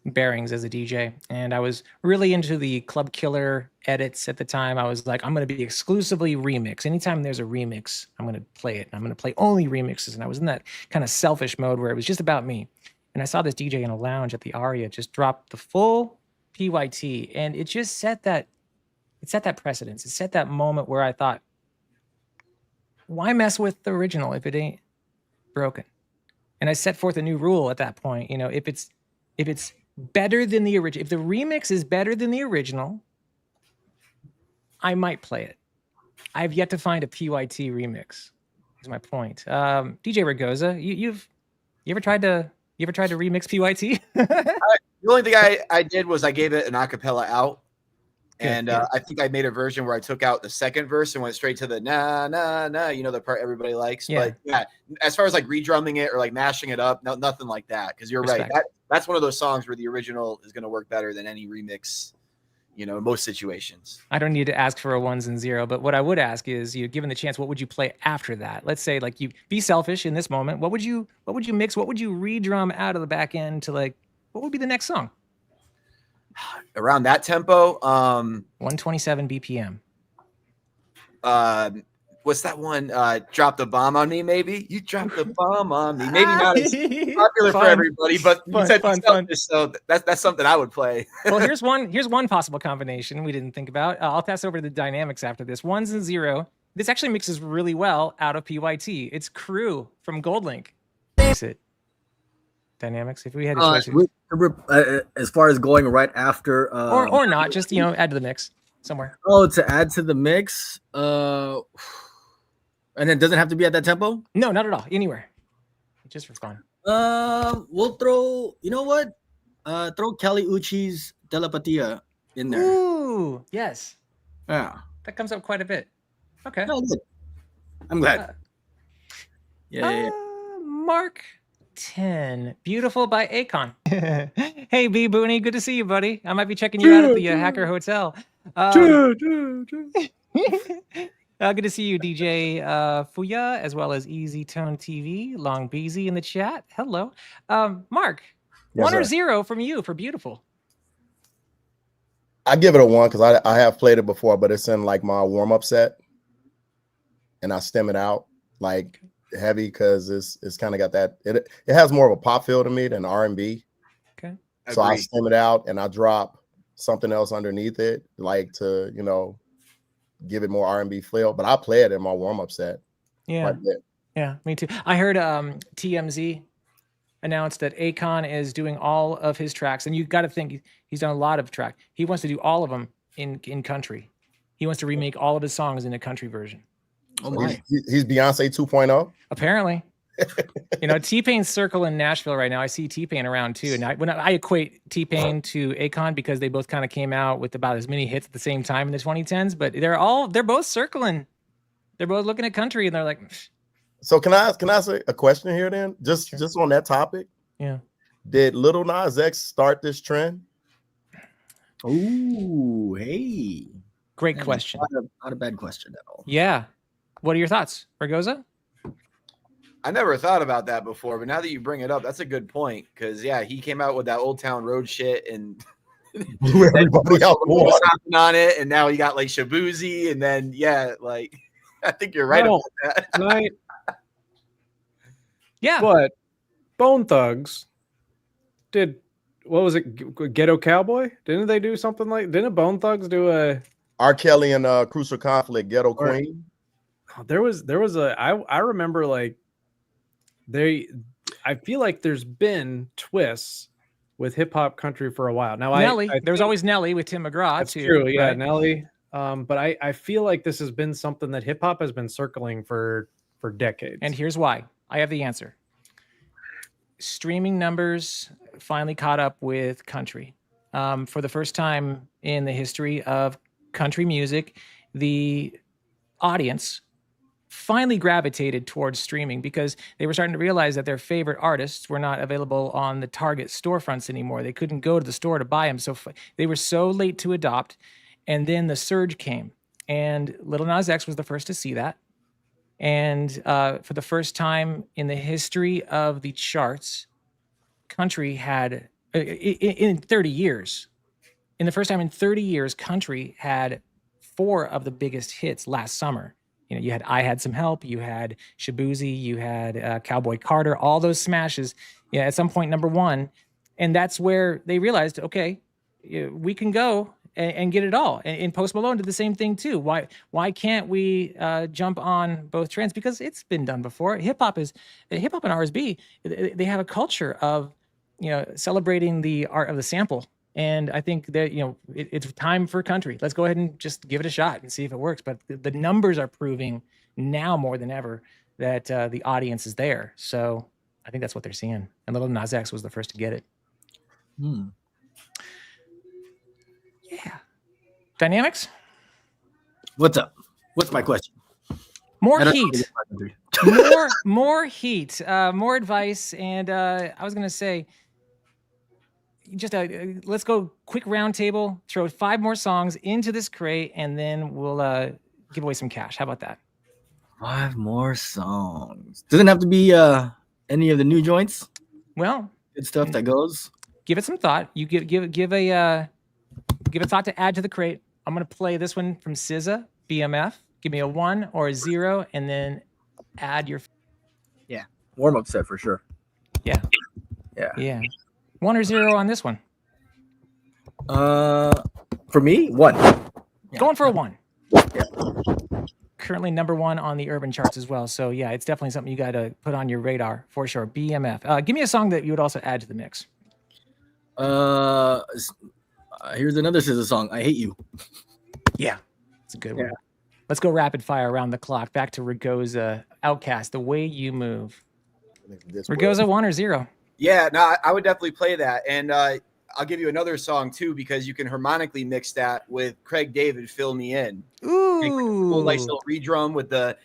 bearings as a DJ, and I was really into the Club Killer edits at the time. I was like, I'm going to be exclusively remix. Anytime there's a remix, I'm going to play it. I'm going to play only remixes, and I was in that kind of selfish mode where it was just about me. And I saw this DJ in a lounge at the Aria just drop the full PYT, and it just set that precedence. It set that moment where I thought, why mess with the original if it ain't broken? And I set forth a new rule at that point. You know, if it's better than the original, if the remix is better than the original, I might play it. I've yet to find a PYT remix. Is my point. DJ Ragoza, you ever tried to remix PYT? The only thing I did was I gave it an acapella out. And I think I made a version where I took out the second verse and went straight to the na na na, you know, the part everybody likes. Yeah. But yeah, as far as like redrumming it or like mashing it up, nothing like that. Because you're right, that's one of those songs where the original is going to work better than any remix, you know, in most situations. I don't need to ask for a 1s and 0, but what I would ask is, you given the chance, what would you play after that? Let's say like you be selfish in this moment. What would you mix? What would you redrum out of the back end to like? What would be the next song? Around that tempo, 127 BPM. What's that one? Drop the bomb on me, maybe? You dropped the bomb on me. Maybe not as popular for everybody, but you said fun. So that's something I would play. Well, here's one possible combination we didn't think about. I'll pass over to the DYNAMIX after this. 1s and 0. This actually mixes really well out of PYT. It's Crew from Goldlink. Mix it. DYNAMIX, if we had a choice. As far as going right after or not, just add to the mix somewhere. Oh, to add to the mix, and it doesn't have to be at that tempo? No, not at all. Anywhere. Just for fun. We'll throw, you know what? Throw Kali Uchis Telepatia in there. Ooh, yes. Yeah. That comes up quite a bit. Okay. Oh, good. I'm glad. Yeah. Mark 10. Beautiful by Akon. Hey, B Booney, good to see you, buddy. I might be checking you out at the Hacker Hotel. Good to see you, DJ Fuya, as well as Easy Tone TV, Long Beezy in the chat. Hello. Mark, Yes, 1 or sir. 0 from you for Beautiful. I give it a 1 because I have played it before, but it's in like my warm-up set, and I stem it out like heavy because it's kind of got that it has more of a pop feel to me than R&B. Okay. So I stem it out and I drop something else underneath it, like to give it more R&B feel. But I play it in my warm-up set. Yeah. Yeah, me too. I heard TMZ announced that Akon is doing all of his tracks, and you got to think he's done a lot of tracks. He wants to do all of them in country. He wants to remake all of his songs in a country version. Oh my! He's Beyonce 2.0. Apparently, T-Pain's circle in Nashville right now. I see T-Pain around too, and when I equate T-Pain to Akon because they both kind of came out with about as many hits at the same time in the 2010s. But they're both circling. They're both looking at country, and they're like. So can I ask a question here then? Just on that topic. Yeah. Did Lil Nas X start this trend? Ooh, hey. Great question. Not a bad question at all. Yeah. What are your thoughts, Ragoza? I never thought about that before, but now that you bring it up, that's a good point. Because he came out with that Old Town Road shit and blew everybody out the water on it, and now you got like Shabuzi, and then I think you're right about that. Right. Yeah. But Bone Thugs did, what was it? Ghetto Cowboy? Didn't they do something like, didn't Bone Thugs do a R. Kelly and Crucial Conflict, Ghetto Queen? There was I remember like I feel like there's been twists with hip hop country for a while. Now Nelly, I there was always Nelly with Tim McGraw that's too. true, yeah, right? Nelly. But I feel like this has been something that hip hop has been circling for decades. And here's why. I have the answer. Streaming numbers finally caught up with country. For the first time in the history of country music, the audience finally gravitated towards streaming because they were starting to realize that their favorite artists were not available on the Target storefronts anymore. They couldn't go to the store to buy them. So they were so late to adopt. And then the surge came. And Lil Nas X was the first to see that. And for the first time in the history of the charts, country had, in 30 years, in the first time in 30 years, country had 4 of the biggest hits last summer. You know, you had I Had Some Help, you had Shabuzi, you had Cowboy Carter, all those smashes, at some point, number 1. And that's where they realized, okay, we can go and get it all. And Post Malone did the same thing too. Why can't we jump on both trends? Because it's been done before. Hip hop and RSB, they have a culture of, celebrating the art of the sample. And I think that, it's time for country. Let's go ahead and just give it a shot and see if it works. But the numbers are proving now more than ever that the audience is there. So I think that's what they're seeing. And Lil Nas X was the first to get it. Yeah. DYNAMIX? What's up? What's my question? More heat. more heat. More advice. And I was going to say, just let's go quick round table, throw 5 more songs into this crate, and then we'll give away some cash. How about that? 5 more songs. Doesn't have to be any of the new joints. Well, good stuff that goes. Give it some thought. You give a thought to add to the crate. I'm gonna play this one from SZA, BMF. Give me a 1 or a 0, and then add your. Yeah, warm up set for sure. Yeah. 1 or 0 on this one. For me, 1. Yeah. Going for a 1. Yeah. Currently number 1 on the urban charts as well. So yeah, it's definitely something you got to put on your radar for sure. BMF. Give me a song that you would also add to the mix. Here's another SZA song. I Hate You. Yeah, it's a good one. Let's go rapid fire around the clock. Back to Ragoza, Outcast, The Way You Move. Ragoza, 1 or 0? Yeah, no, I would definitely play that. And I'll give you another song too, because you can harmonically mix that with Craig David, Fill Me In. Ooh. Cool, nice little redrum with the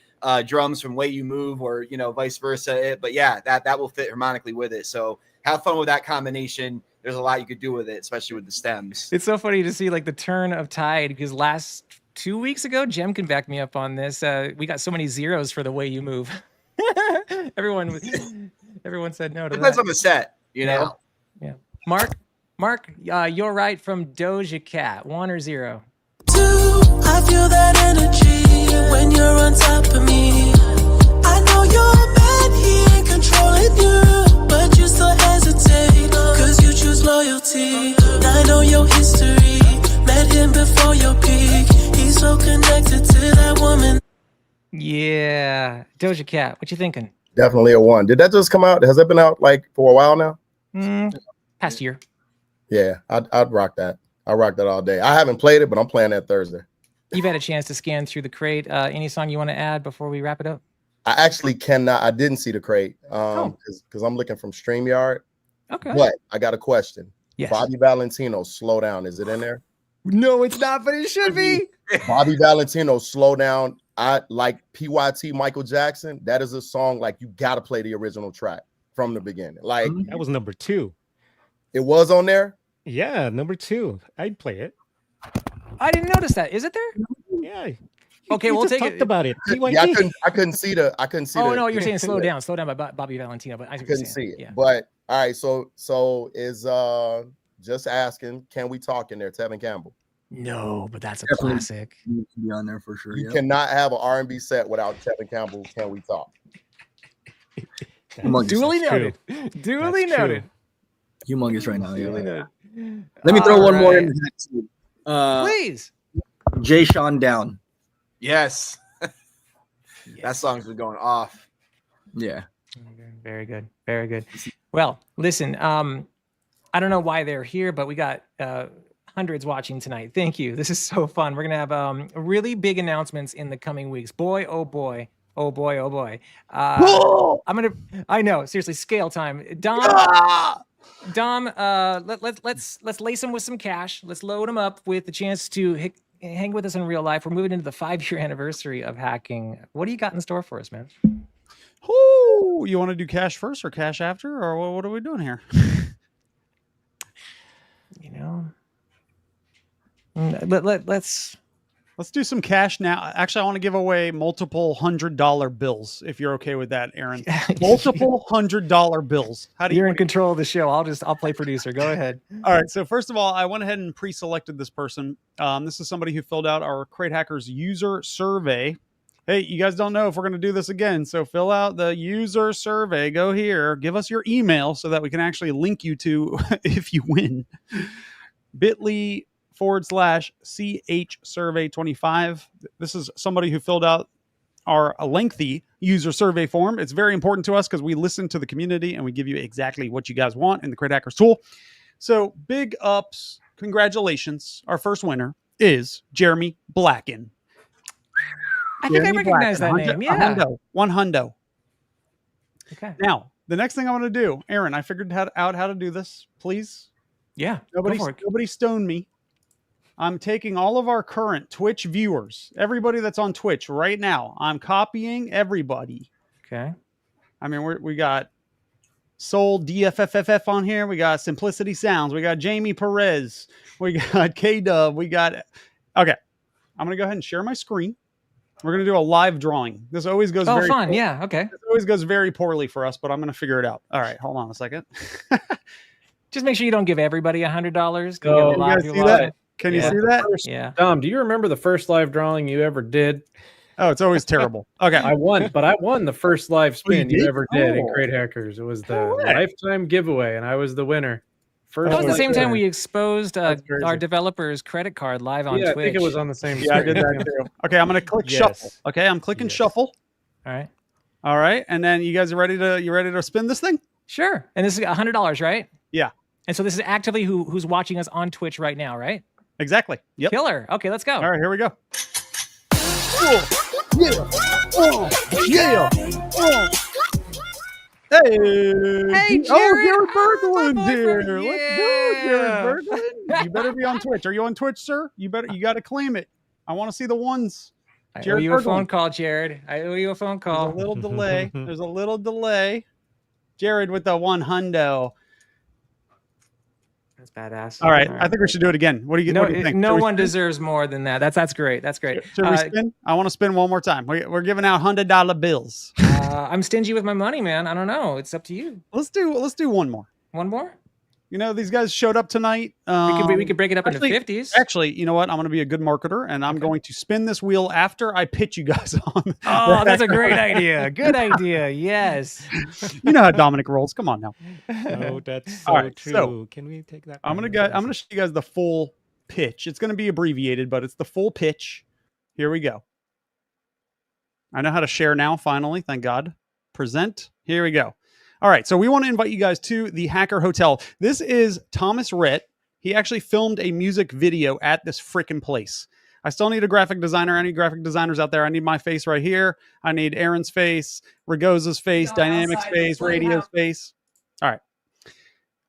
drums from Way You Move, or, vice versa. But yeah, that will fit harmonically with it. So have fun with that combination. There's a lot you could do with it, especially with the stems. It's so funny to see like the turn of tide, because last 2 weeks ago, Jem can back me up on this. We got so many zeros for The Way You Move. Everyone said no to that. Depends on the set, know? Yeah. Mark, You're Right from Doja Cat, 1 or 0? 2, I feel that energy when you're on top of me. I know you're bad, he ain't controlling you, but you still hesitate, cause you choose loyalty. I know your history, met him before your peak. He's so connected to that woman. Yeah. Doja Cat, what you thinking? Definitely a 1. Did that just come out? Has that been out like for a while now? Past year. Yeah, I'd rock that. I rock that all day. I haven't played it, but I'm playing that Thursday. You've had a chance to scan through the crate. Any song you want to add before we wrap it up? I actually cannot. I didn't see the crate because I'm looking from StreamYard. Okay. But I got a question. Yes. Bobby Valentino, Slow Down. Is it in there? No, it's not, but it should be. Bobby Valentino, Slow Down. I like PYT, Michael Jackson. That is a song like you got to play the original track from the beginning. Like that was number 2. It was on there. Yeah, number 2. I'd play it. I didn't notice that. Is it there? Yeah. Okay, we'll take talked it. about it. Yeah, I couldn't see the. Oh no, you're saying Slow Down by Bobby Valentino, but I couldn't see it. Yeah. But all right, so is just asking, can we talk in there, Tevin Campbell? No, but that's a Definitely classic. Needs to be on there for sure. You cannot have an R&B set without Tevin Campbell. Can we talk? Duly noted. Duly noted. Humongous right now. Duly Yeah. noted. Let me throw All one more right. in. Please. Jay Sean Down. Yes. That song's been going off. Yeah. Very good. Very good. Well, listen, I don't know why they're here, but we got hundreds watching tonight. Thank you. This is so fun. We're going to have really big announcements in the coming weeks. Boy, oh boy. Oh boy, oh boy. I know, seriously, scale time. Dom, let's lace him with some cash. Let's load him up with the chance to hang with us in real life. We're moving into the 5-year anniversary of hacking. What do you got in store for us, man? Ooh, you want to do cash first or cash after, or what are we doing here? You know, let's do some cash now. Actually, I want to give away multiple $100 bills, if you're okay with that, Aaron. Multiple $100 bills. How do You're in control of the show. I'll play producer. Go ahead. All right. So first of all, I went ahead and pre-selected this person. This is somebody who filled out our Crate Hackers user survey. Hey, you guys don't know if we're going to do this again, so fill out the user survey. Go here, give us your email so that we can actually link you to if you win. bit.ly/CH survey 25. This is somebody who filled out our lengthy user survey form. It's very important to us because we listen to the community and we give you exactly what you guys want in the Crate Hackers tool. So big ups, congratulations. Our first winner is Jeremy Blacken. I think I recognize that name. Yeah. One hundo. Okay. Now, the next thing I want to do, Aaron, I figured out how to do this. Please. Yeah. Nobody stone me. I'm taking all of our current Twitch viewers, everybody that's on Twitch right now. I'm copying everybody. Okay. I mean, we got Soul DFFFF on here. We got Simplicity Sounds. We got Jamie Perez. We got K-Dub. Okay. I'm going to go ahead and share my screen. We're going to do a live drawing. This always goes very fun. poorly. Yeah. Okay. This always goes very poorly for us, but I'm going to figure it out. All right. Hold on a second. Just make sure you don't give everybody $100. Oh, you guys see that? Can you see that? Yeah. Dom, do you remember the first live drawing you ever did? Oh, it's always terrible. Okay. I won the first live spin you you did? ever did in Oh. Crate Hackers. It was the Correct. lifetime giveaway, and I was the winner. First That was the live same time spin. we exposed That's crazy. our developer's credit card live on Yeah, Twitch. I think it was on the same. Yeah, I did that too. Okay, I'm going to click shuffle. Okay, I'm clicking shuffle. All right. All right, and then you guys are ready to spin this thing? Sure. And this is $100, right? Yeah. And so this is actively who's watching us on Twitch right now, right? Exactly. Yep. Killer. Okay, let's go. All right, here we go. Yeah. Hey, Jared. Jared Oh, Berglund's my here. boyfriend. Let's go, Jared Berglund. You better be on Twitch. Are you on Twitch, sir? You got to claim it. I want to see the ones. I owe Jared you a Berglund. phone call, Jared. I owe you a phone call. There's a little delay. There's a little delay. Jared with the $100. That's badass. All right, I think we should do it again. What do you think? No Should we one spin? deserves more than that. That's great. That's great. Should we spin? I want to spin one more time. We're giving out $100 bills. I'm stingy with my money, man. I don't know. It's up to you. Let's do one more. One more? You know, these guys showed up tonight. We could break it up actually, into 50s. Actually, you know what? I'm going to be a good marketer, and I'm going to spin this wheel after I pitch you guys on. Oh, that's a great idea. Good idea. Yes. You know how Dominic rolls. Come on now. Oh, that's so All right, true. so Can we take that? I'm gonna show you guys the full pitch. It's going to be abbreviated, but it's the full pitch. Here we go. I know how to share now. Finally, thank God. Present. Here we go. All right, so we want to invite you guys to the Hacker Hotel. This is Thomas Rhett. He actually filmed a music video at this frickin' place. I still need a graphic designer. Any graphic designers out there? I need my face right here. I need Aaron's face, Ragoza's face, DYNAMIX face, Radio's face. All right.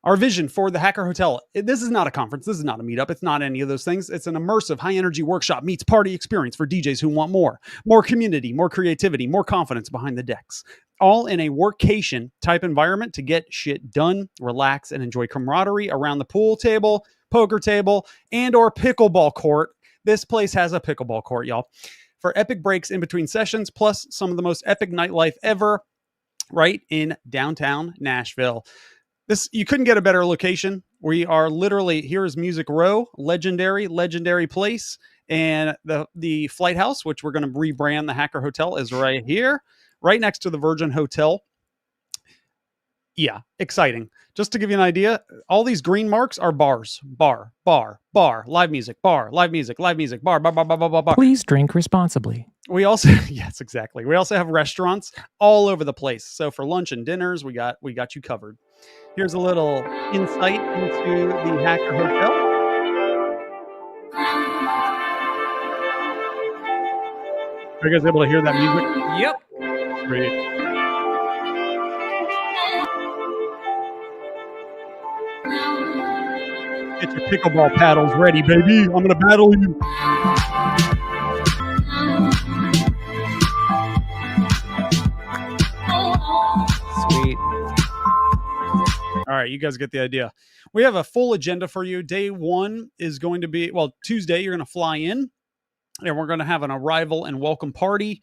Our vision for the Hacker Hotel. This is not a conference. This is not a meetup. It's not any of those things. It's an immersive, high-energy workshop meets party experience for DJs who want more. More community, more creativity, more confidence behind the decks. All in a workcation type environment to get shit done, relax, and enjoy camaraderie around the pool table, poker table, and or pickleball court. This place has a pickleball court, y'all. For epic breaks in between sessions, plus some of the most epic nightlife ever, right in downtown Nashville. You couldn't get a better location. We are literally, here is Music Row, legendary place. And the Flight House, which we're going to rebrand the Hacker Hotel, is right here, right next to the Virgin Hotel. Yeah, exciting. Just to give you an idea, all these green marks are bars. Bar, live music, live music, bar, bar, bar, bar, bar, bar, bar. Please drink responsibly. We also, yes, exactly. We also have restaurants all over the place. So for lunch and dinners, we got you covered. Here's a little insight into the Hacker Hotel. Are you guys able to hear that music? Yep. Great. Get your pickleball paddles ready, baby. I'm gonna battle you. Sweet. All right, you guys get the idea. We have a full agenda for you. Day one is going to be, well, Tuesday, you're going to fly in and we're going to have an arrival and welcome party.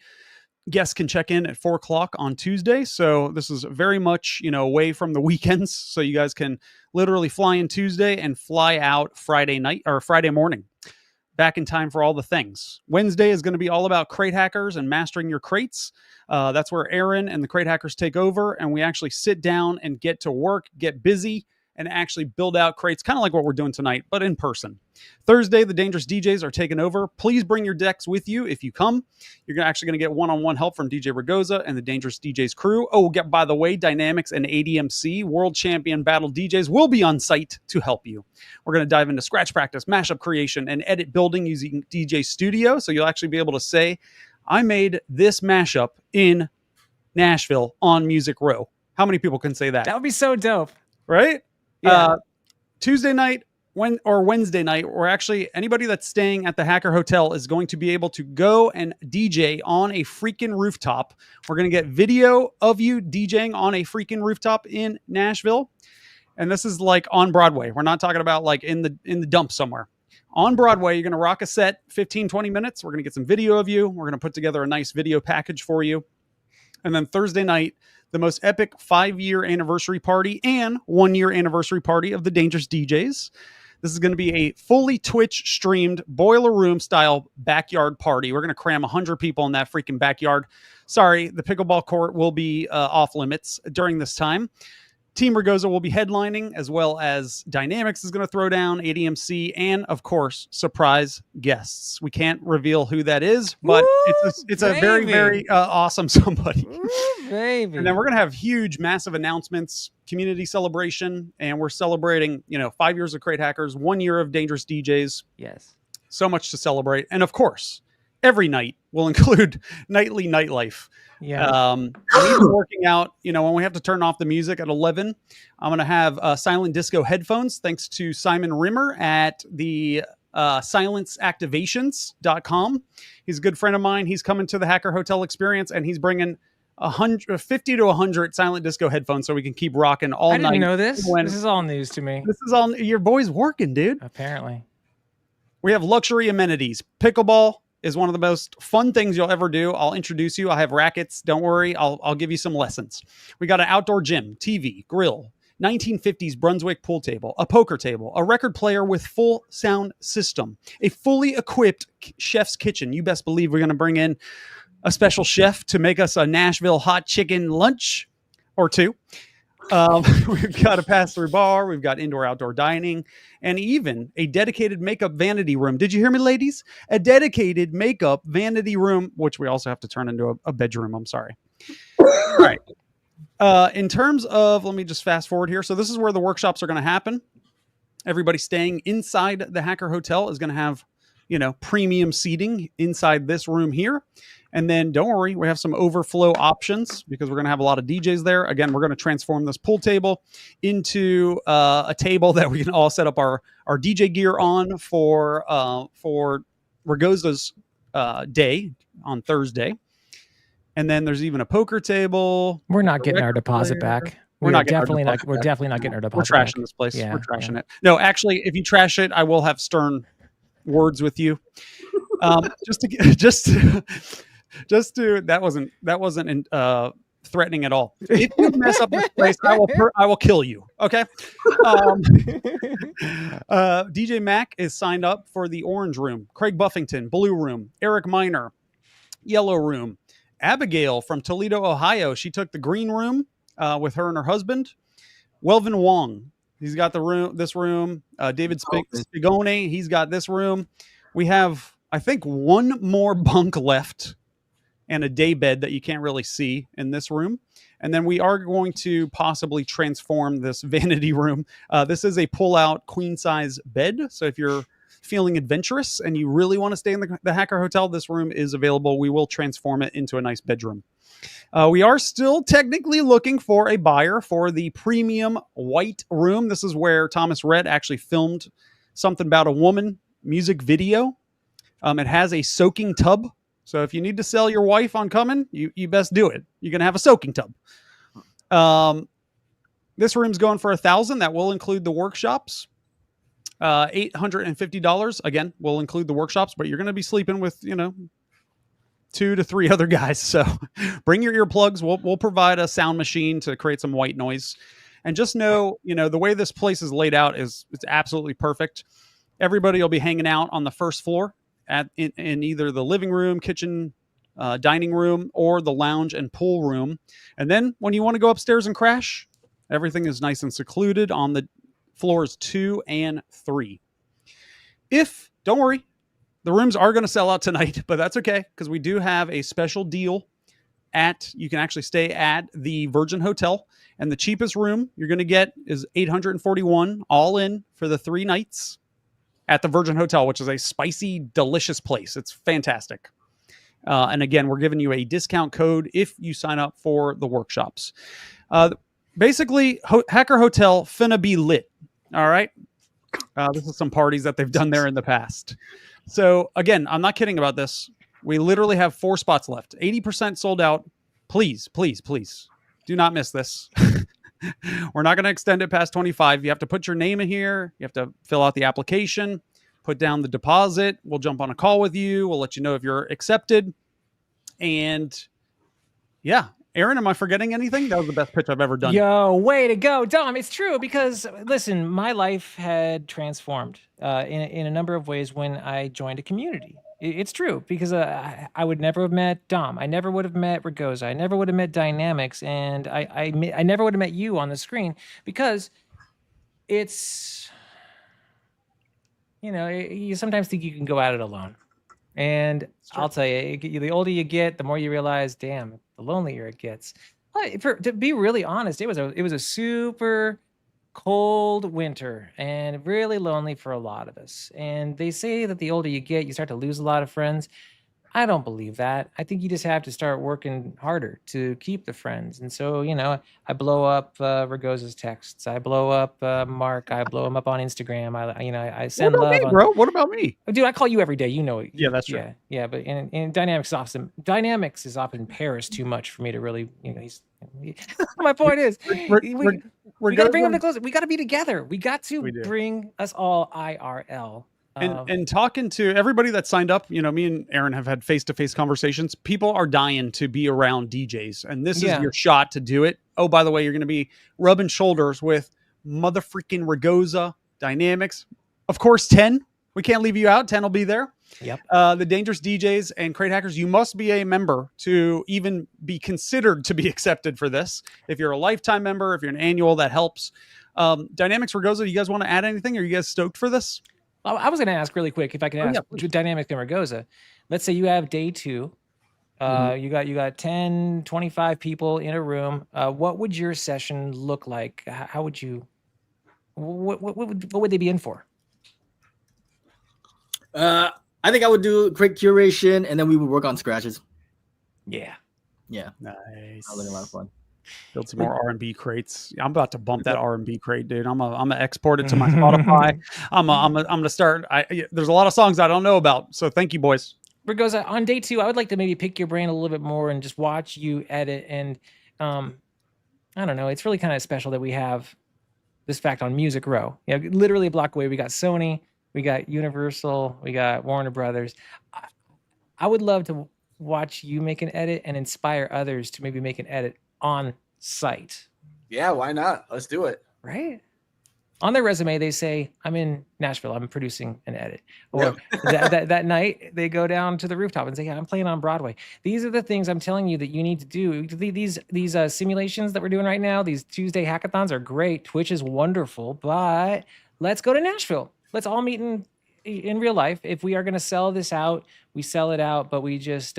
Guests can check in at 4:00 on Tuesday. So this is very much, away from the weekends. So you guys can literally fly in Tuesday and fly out Friday night or Friday morning. Back in time for all the things. Wednesday is going to be all about crate hackers and mastering your crates. That's where Aaron and the crate hackers take over, and we actually sit down and get to work, get busy, and actually build out crates, kind of like what we're doing tonight, but in person. Thursday, the Dangerous DJs are taking over. Please bring your decks with you if you come. You're actually going to get one-on-one help from DJ Ragoza and the Dangerous DJs crew. Oh, by the way, DYNAMIX and ADMC, world champion battle DJs, will be on site to help you. We're going to dive into scratch practice, mashup creation, and edit building using DJ Studio. So you'll actually be able to say, I made this mashup in Nashville on Music Row. How many people can say that? That would be so dope. Right? Yeah. Tuesday night or Wednesday night, or actually anybody that's staying at the Hacker Hotel is going to be able to go and DJ on a freaking rooftop. We're going to get video of you DJing on a freaking rooftop in Nashville. And this is like on Broadway. We're not talking about like in the dump somewhere. On Broadway, you're going to rock a set 15, 20 minutes. We're going to get some video of you. We're going to put together a nice video package for you. And then Thursday night, the most epic 5-year anniversary party and 1-year anniversary party of the Dangerous DJs. This is going to be a fully Twitch streamed boiler room style backyard party. We're going to cram 100 people in that freaking backyard. Sorry, the pickleball court will be off limits during this time. Team Ragoza will be headlining, as well as DYNAMIX is going to throw down, ADMC, and of course, surprise guests. We can't reveal who that is, but it's a very, very awesome somebody. Baby. And then we're going to have huge, massive announcements, community celebration, and we're celebrating, 5 years of Crate Hackers, 1 year of Dangerous DJs. Yes. So much to celebrate. And of course, every night will include nightly nightlife. Yeah. We've been working out, when we have to turn off the music at 11, I'm going to have silent disco headphones, thanks to Simon Rimmer at the silenceactivations.com. He's a good friend of mine. He's coming to the Hacker Hotel experience, and he's bringing 50 to 100 silent disco headphones so we can keep rocking all night. I didn't know this. This is all news to me. This is all your boy's working, dude. Apparently. We have luxury amenities. Pickleball is one of the most fun things you'll ever do. I'll introduce you. I have rackets. Don't worry. I'll give you some lessons. We got an outdoor gym, TV, grill, 1950s Brunswick pool table, a poker table, a record player with full sound system, a fully equipped chef's kitchen. You best believe we're going to bring in a special chef to make us a Nashville hot chicken lunch or two. We've got a pass-through bar. We've got indoor-outdoor dining, and even a dedicated makeup vanity room. Did you hear me, ladies? A dedicated makeup vanity room, which we also have to turn into a bedroom. I'm sorry. All right. In terms of, let me just fast forward here. So this is where the workshops are going to happen. Everybody staying inside the Hacker Hotel is going to have, premium seating inside this room here. And then don't worry, we have some overflow options because we're going to have a lot of DJs there. Again, we're going to transform this pool table into a table that we can all set up our DJ gear on for Ragoza's day on Thursday. And then there's even a poker table. We're not getting our deposit back. We're definitely not getting our deposit. We're trashing back. this place. Yeah, we're trashing it. No, actually, if you trash it, I will have stern words with you. That wasn't threatening at all. If you mess up this place, I will kill you. Okay. DJ Mac is signed up for the orange room. Craig Buffington, blue room. Eric Miner, yellow room. Abigail from Toledo, Ohio. She took the green room. with her and her husband. Welvin Wong, he's got this room. David Spigone, he's got this room. We have, I think, one more bunk left and a day bed that you can't really see in this room. And then we are going to possibly transform this vanity room. This is a pull-out queen-size bed. So if you're feeling adventurous and you really want to stay in the Hacker Hotel, this room is available. We will transform it into a nice bedroom. We are still technically looking for a buyer for the premium white room. This is where Thomas Rhett actually filmed Something About a Woman music video. It has a soaking tub. So if you need to sell your wife on coming, you best do it. You're going to have a soaking tub. This room's going for $1,000. That will include the workshops. $850. Again, will include the workshops, but you're going to be sleeping with, 2 to 3 other guys. So bring your earplugs. We'll provide a sound machine to create some white noise. And just know, the way this place is laid out it's absolutely perfect. Everybody will be hanging out on the first floor in either the living room, kitchen, dining room, or the lounge and pool room. And then when you want to go upstairs and crash, everything is nice and secluded on the floors 2 and 3. Don't worry, the rooms are going to sell out tonight, but that's okay because we do have a special deal you can actually stay at the Virgin Hotel, and the cheapest room you're going to get is $841 all in for the 3 nights at the Virgin Hotel, which is a spicy, delicious place. It's fantastic. And again, we're giving you a discount code if you sign up for the workshops. Basically, Hacker Hotel finna be lit. All right. This is some parties that they've done there in the past. So again, I'm not kidding about this. We literally have 4 spots left. 80% sold out. Please, please, please do not miss this. We're not going to extend it past 25. You have to put your name in here. You have to fill out the application, put down the deposit. We'll jump on a call with you. We'll let you know if you're accepted. And yeah, Aaron, am I forgetting anything? That was the best pitch I've ever done. Yo, way to go, Dom. It's true because, listen, my life had transformed in a number of ways when I joined a community. It's true because I would never have met Dom. I never would have met Ragoza. I never would have met DYNAMIX. And I never would have met you on the screen because it's, you sometimes think you can go at it alone. And I'll tell you, the older you get, the more you realize, damn, the lonelier it gets. To be really honest, it was a super cold winter and really lonely for a lot of us. And they say that the older you get, you start to lose a lot of friends. I don't believe that. I think you just have to start working harder to keep the friends. And so, I blow up Ragoza's texts. I blow up Mark. I blow him up on Instagram. I send love. What about me, bro? What about me? Dude, I call you every day. You know it. Yeah, that's true. Yeah, but in DYNAMIX is often Paris too much for me to really, my point is, we got to bring them to close. We got to be together. We got to bring us all IRL. And talking to everybody that signed up, me and Aaron have had face-to-face conversations. People are dying to be around DJs, and this is your shot to do it. Oh, by the way, you're going to be rubbing shoulders with mother-freaking Ragoza, DYNAMIX. Of course, 10. We can't leave you out. 10 will be there. Yep. The Dangerous DJs and Crate Hackers, you must be a member to even be considered to be accepted for this. If you're a lifetime member, if you're an annual, that helps. DYNAMIX, Ragoza, do you guys want to add anything? Are you guys stoked for this? I was going to ask really quick if I could ask DYNAMIX and Ragoza. Let's say you have day 2. You got 10, 25 people in a room. What would your session look like? How would you? What would they be in for? I think I would do quick curation, and then we would work on scratches. Yeah. Nice. That was a lot of fun. Build some more R&B crates. I'm about to bump that R&B crate, dude. I'm gonna export it to my Spotify. I'm gonna start. There's a lot of songs I don't know about, so thank you, boys. Ragoza, on day 2, I would like to maybe pick your brain a little bit more and just watch you edit. And I don't know. It's really kind of special that we have this fact on Music Row. Literally a block away, we got Sony, we got Universal, we got Warner Brothers. I would love to watch you make an edit and inspire others to maybe make an edit on site. Yeah, why not? Let's do it. Right? on their resume, they say, I'm in Nashville, I'm producing an edit. Or that night, they go down to the rooftop and say, yeah, I'm playing on Broadway. These are the things I'm telling you that you need to do. These simulations that we're doing right now, these Tuesday hackathons are great. Twitch is wonderful, but let's go to Nashville. Let's all meet in real life. If we are going to sell this out, we sell it out, but we just,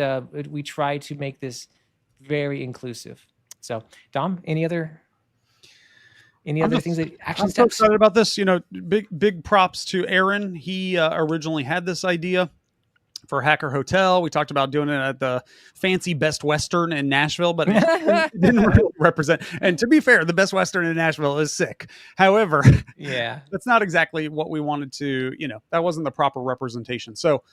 we try to make this very inclusive. So, Dom, any other things that action I'm steps? so excited about this. You know, big props to Aaron. He originally had this idea for Hacker Hotel. We talked about doing it at the fancy Best Western in Nashville, but it didn't really represent. And to be fair, the Best Western in Nashville is sick. However, yeah, that's not exactly what we wanted to, that wasn't the proper representation. So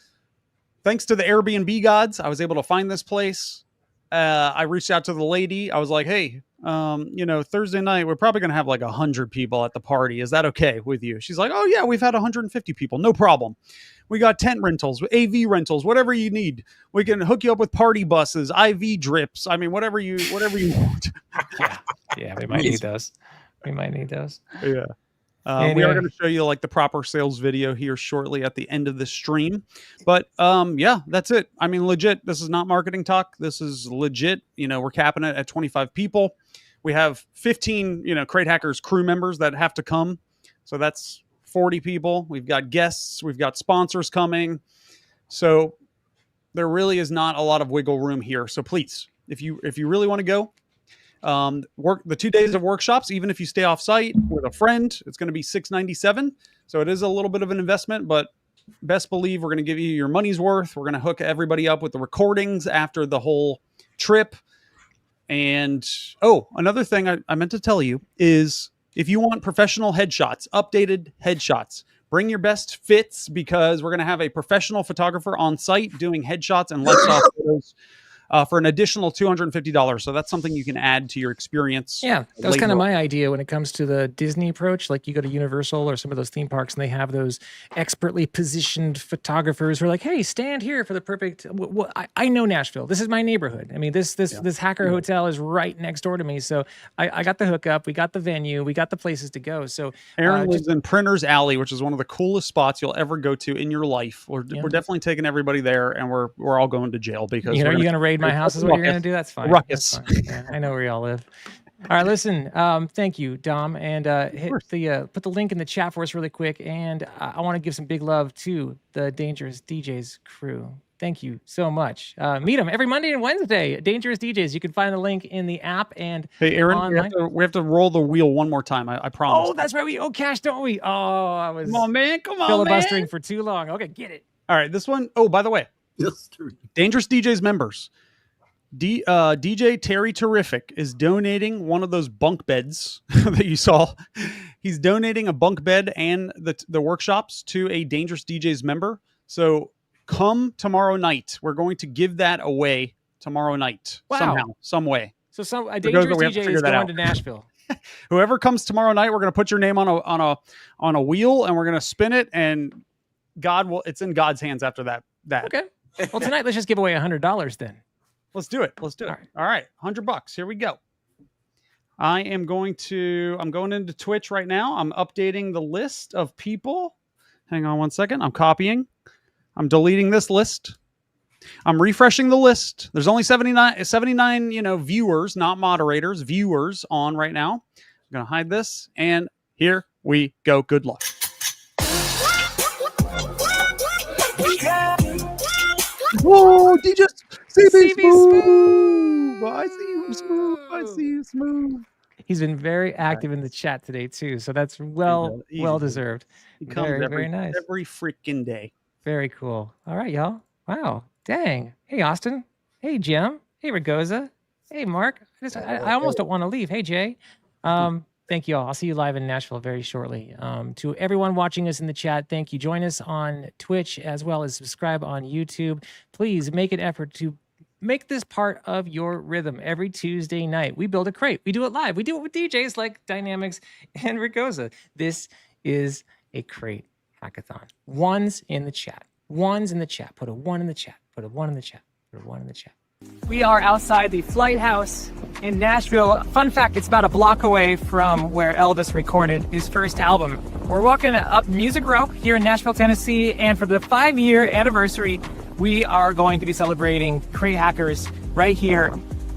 thanks to the Airbnb gods, I was able to find this place. I reached out to the lady. I was like, hey, Thursday night, we're probably going to have like 100 people at the party. Is that okay with you? She's like, oh yeah, we've had 150 people. No problem. We got tent rentals, AV rentals, whatever you need. We can hook you up with party buses, IV drips. I mean, whatever you want. Yeah, we might need those. Yeah. We are going to show you like the proper sales video here shortly at the end of the stream. But yeah, that's it. I mean, legit, this is not marketing talk. This is legit. We're capping it at 25 people. We have 15, Crate Hackers crew members that have to come. So that's 40 people. We've got guests. We've got sponsors coming. So there really is not a lot of wiggle room here. So please, if you really want to go, work the 2 days of workshops, even if you stay off site with a friend, it's going to be $697. So it is a little bit of an investment, but best believe we're going to give you your money's worth. We're going to hook everybody up with the recordings after the whole trip. And another thing I meant to tell you is if you want professional headshots, updated headshots, bring your best fits, because we're going to have a professional photographer on site doing headshots and lifestyle photos for an additional $250. So that's something you can add to your experience. Yeah, that was kind of my idea when it comes to the Disney approach. Like you go to Universal or some of those theme parks and they have those expertly positioned photographers who are like, hey, stand here for the perfect. Well, I know Nashville. This is my neighborhood. I mean, this Hacker Hotel is right next door to me. So I got the hookup. We got the venue. We got the places to go. So Aaron lives in Printer's Alley, which is one of the coolest spots you'll ever go to in your life. We're definitely taking everybody there, and we're all going to jail because you're going to raid my house is what you're going to do. That's fine. Ruckus. That's fine. Yeah, I know where y'all live. All right, listen. Thank you, Dom, and put the link in the chat for us really quick. And I want to give some big love to the Dangerous DJs crew. Thank you so much. Meet them every Monday and Wednesday. Dangerous DJs. You can find the link in the app and hey, Aaron, we have to roll the wheel one more time. I promise. Oh, that's right. We owe cash, don't we? Oh, I was come on, man. filibustering for too long. Okay, get it. All right, this one. Oh, by the way, Dangerous DJs members. DJ Terry Terrific is donating one of those bunk beds that you saw. He's donating a bunk bed and the workshops to a Dangerous DJs member. So come tomorrow night. We're going to give that away tomorrow night. Wow. Somehow, some way. So a Dangerous DJ is going to Nashville. Whoever comes tomorrow night, we're going to put your name on a wheel and we're going to spin it, and it's in God's hands after that. Okay. Well, tonight let's just give away $100 then. Let's do it. All right. $100. Here we go. I'm going into Twitch right now. I'm updating the list of people. Hang on one second. I'm copying. I'm deleting this list. I'm refreshing the list. There's only 79, viewers, not moderators, viewers on right now. I'm going to hide this. And here we go. Good luck. Whoa, DJ CB Smooth. I see you, Smooth. I see you, Smooth. He's been very active in the chat today too, so that's well deserved. He comes very nice every freaking day. Very cool. All right, y'all. Wow, dang. Hey, Austin. Hey, Jim. Hey, Ragoza. Hey, Mark. I almost don't want to leave. Hey, Jay. Thank you all. I'll see you live in Nashville very shortly. To everyone watching us in the chat, thank you. Join us on Twitch as well as subscribe on YouTube. Please make an effort to make this part of your rhythm every Tuesday night. We build a crate. We do it live. We do it with DJs like DYNAMIX and Ragoza. This is a crate hackathon. Ones in the chat. Ones in the chat. Put a one in the chat. Put a one in the chat. Put a one in the chat. We are outside the Flight House in Nashville. Fun fact, it's about a block away from where Elvis recorded his first album. We're walking up Music Row here in Nashville, Tennessee, and for the 5-year anniversary, we are going to be celebrating Crate Hackers right here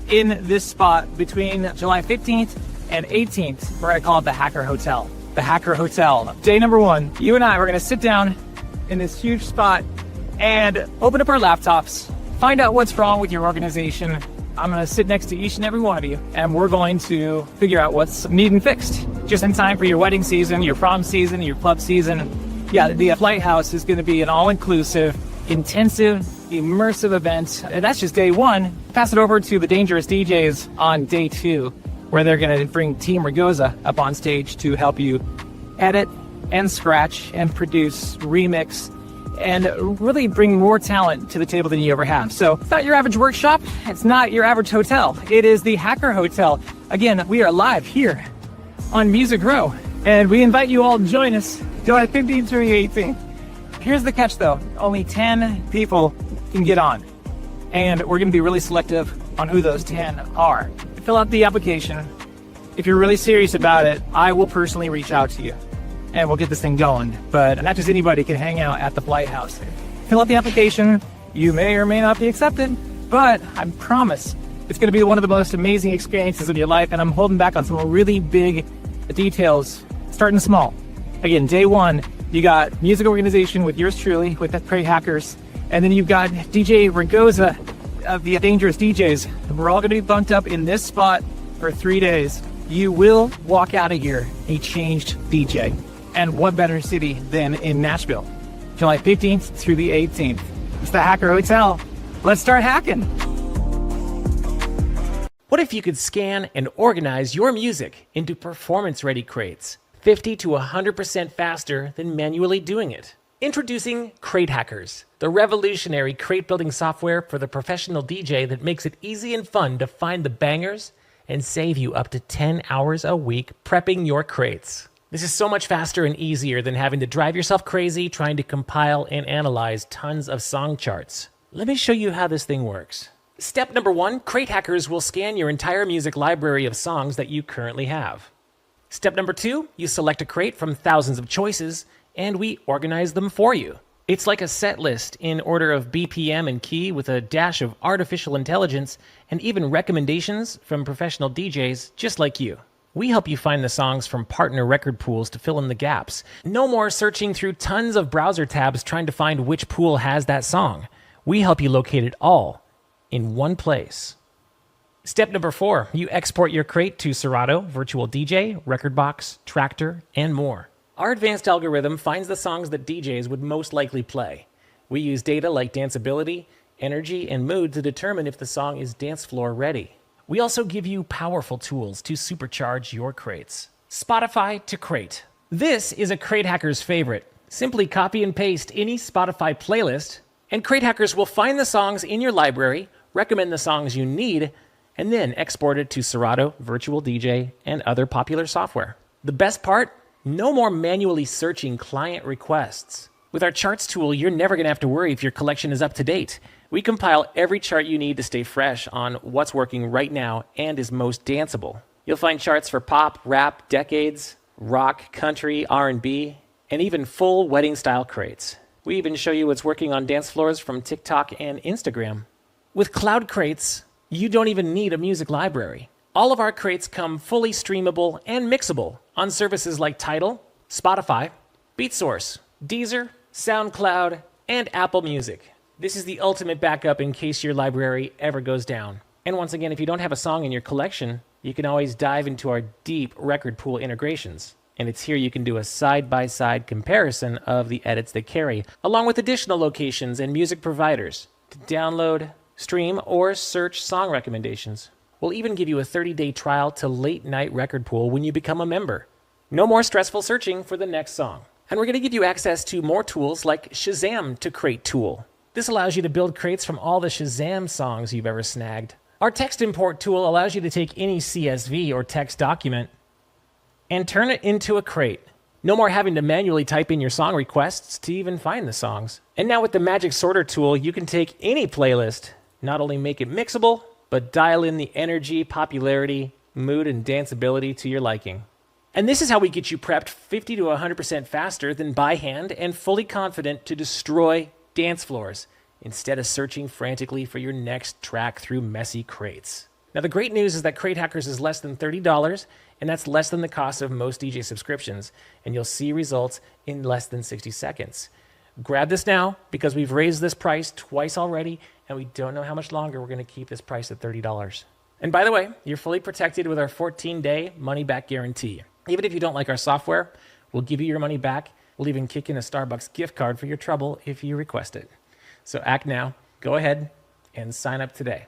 in this spot between July 15th and 18th. We're gonna call it the Hacker Hotel. The Hacker Hotel. Day number 1, you and I, we're gonna sit down in this huge spot and open up our laptops, find out what's wrong with your organization. I'm gonna sit next to each and every one of you, and we're going to figure out what's needing fixed. Just in time for your wedding season, your prom season, your club season. Yeah, the Lighthouse is gonna be an all-inclusive, intensive, immersive event. And that's just day 1. Pass it over to the Dangerous DJs on day 2, where they're gonna bring Team Ragoza up on stage to help you edit and scratch and produce, remix, and really bring more talent to the table than you ever have. So it's not your average workshop. It's not your average hotel. It is the Hacker Hotel. Again, we are live here on Music Row, and we invite you all to join us July 15th through the 18th. Here's the catch though, only 10 people can get on, and we're gonna be really selective on who those 10 are. Fill out the application. If you're really serious about it, I will personally reach out to you and we'll get this thing going. But not just anybody can hang out at the Lighthouse. Fill out the application. You may or may not be accepted, but I promise it's gonna be one of the most amazing experiences of your life, and I'm holding back on some really big details, starting small. Again, day 1, you got music organization with yours truly, with the Crate Hackers, and then you've got DJ Ragoza of the Dangerous DJs. We're all gonna be bunked up in this spot for 3 days. You will walk out of here a changed DJ. And what better city than in Nashville? July 15th through the 18th. It's the Hacker Hotel. Let's start hacking. What if you could scan and organize your music into performance-ready crates, 50 to 100% faster than manually doing it? Introducing Crate Hackers, the revolutionary crate building software for the professional DJ that makes it easy and fun to find the bangers and save you up to 10 hours a week prepping your crates. This is so much faster and easier than having to drive yourself crazy trying to compile and analyze tons of song charts. Let me show you how this thing works. Step number 1, Crate Hackers will scan your entire music library of songs that you currently have. Step number 2, you select a crate from thousands of choices, and we organize them for you. It's like a set list in order of BPM and key, with a dash of artificial intelligence and even recommendations from professional DJs just like you. We help you find the songs from partner record pools to fill in the gaps. No more searching through tons of browser tabs trying to find which pool has that song. We help you locate it all in one place. Step number 4, you export your crate to Serato, Virtual DJ, Rekordbox, Traktor, and more. Our advanced algorithm finds the songs that DJs would most likely play. We use data like danceability, energy, and mood to determine if the song is dance floor ready. We also give you powerful tools to supercharge your crates. Spotify to Crate. This is a Crate Hacker's favorite. Simply copy and paste any Spotify playlist, and Crate Hackers will find the songs in your library, recommend the songs you need, and then export it to Serato, Virtual DJ, and other popular software. The best part? No more manually searching client requests. With our charts tool, you're never going to have to worry if your collection is up to date. We compile every chart you need to stay fresh on what's working right now and is most danceable. You'll find charts for pop, rap, decades, rock, country, R&B, and even full wedding-style crates. We even show you what's working on dance floors from TikTok and Instagram. With Cloud Crates, you don't even need a music library. All of our crates come fully streamable and mixable on services like Tidal, Spotify, BeatSource, Deezer, SoundCloud, and Apple Music. This is the ultimate backup in case your library ever goes down. And once again, if you don't have a song in your collection, you can always dive into our deep record pool integrations. And it's here you can do a side-by-side comparison of the edits they carry, along with additional locations and music providers to download, stream, or search song recommendations. We'll even give you a 30-day trial to Late Night Record Pool when you become a member. No more stressful searching for the next song. And we're going to give you access to more tools like Shazam to Crate tool. This allows you to build crates from all the Shazam songs you've ever snagged. Our text import tool allows you to take any CSV or text document and turn it into a crate. No more having to manually type in your song requests to even find the songs. And now with the Magic Sorter tool, you can take any playlist, not only make it mixable, but dial in the energy, popularity, mood, and danceability to your liking. And this is how we get you prepped 50 to 100% faster than by hand and fully confident to destroy dance floors instead of searching frantically for your next track through messy crates. Now, the great news is that Crate Hackers is less than $30, and that's less than the cost of most DJ subscriptions, and you'll see results in less than 60 seconds. Grab this now because we've raised this price twice already, and we don't know how much longer we're going to keep this price at $30. And by the way, you're fully protected with our 14-day money-back guarantee. Even if you don't like our software, we'll give you your money back. We'll even kick in a Starbucks gift card for your trouble if you request it. So act now. Go ahead and sign up today.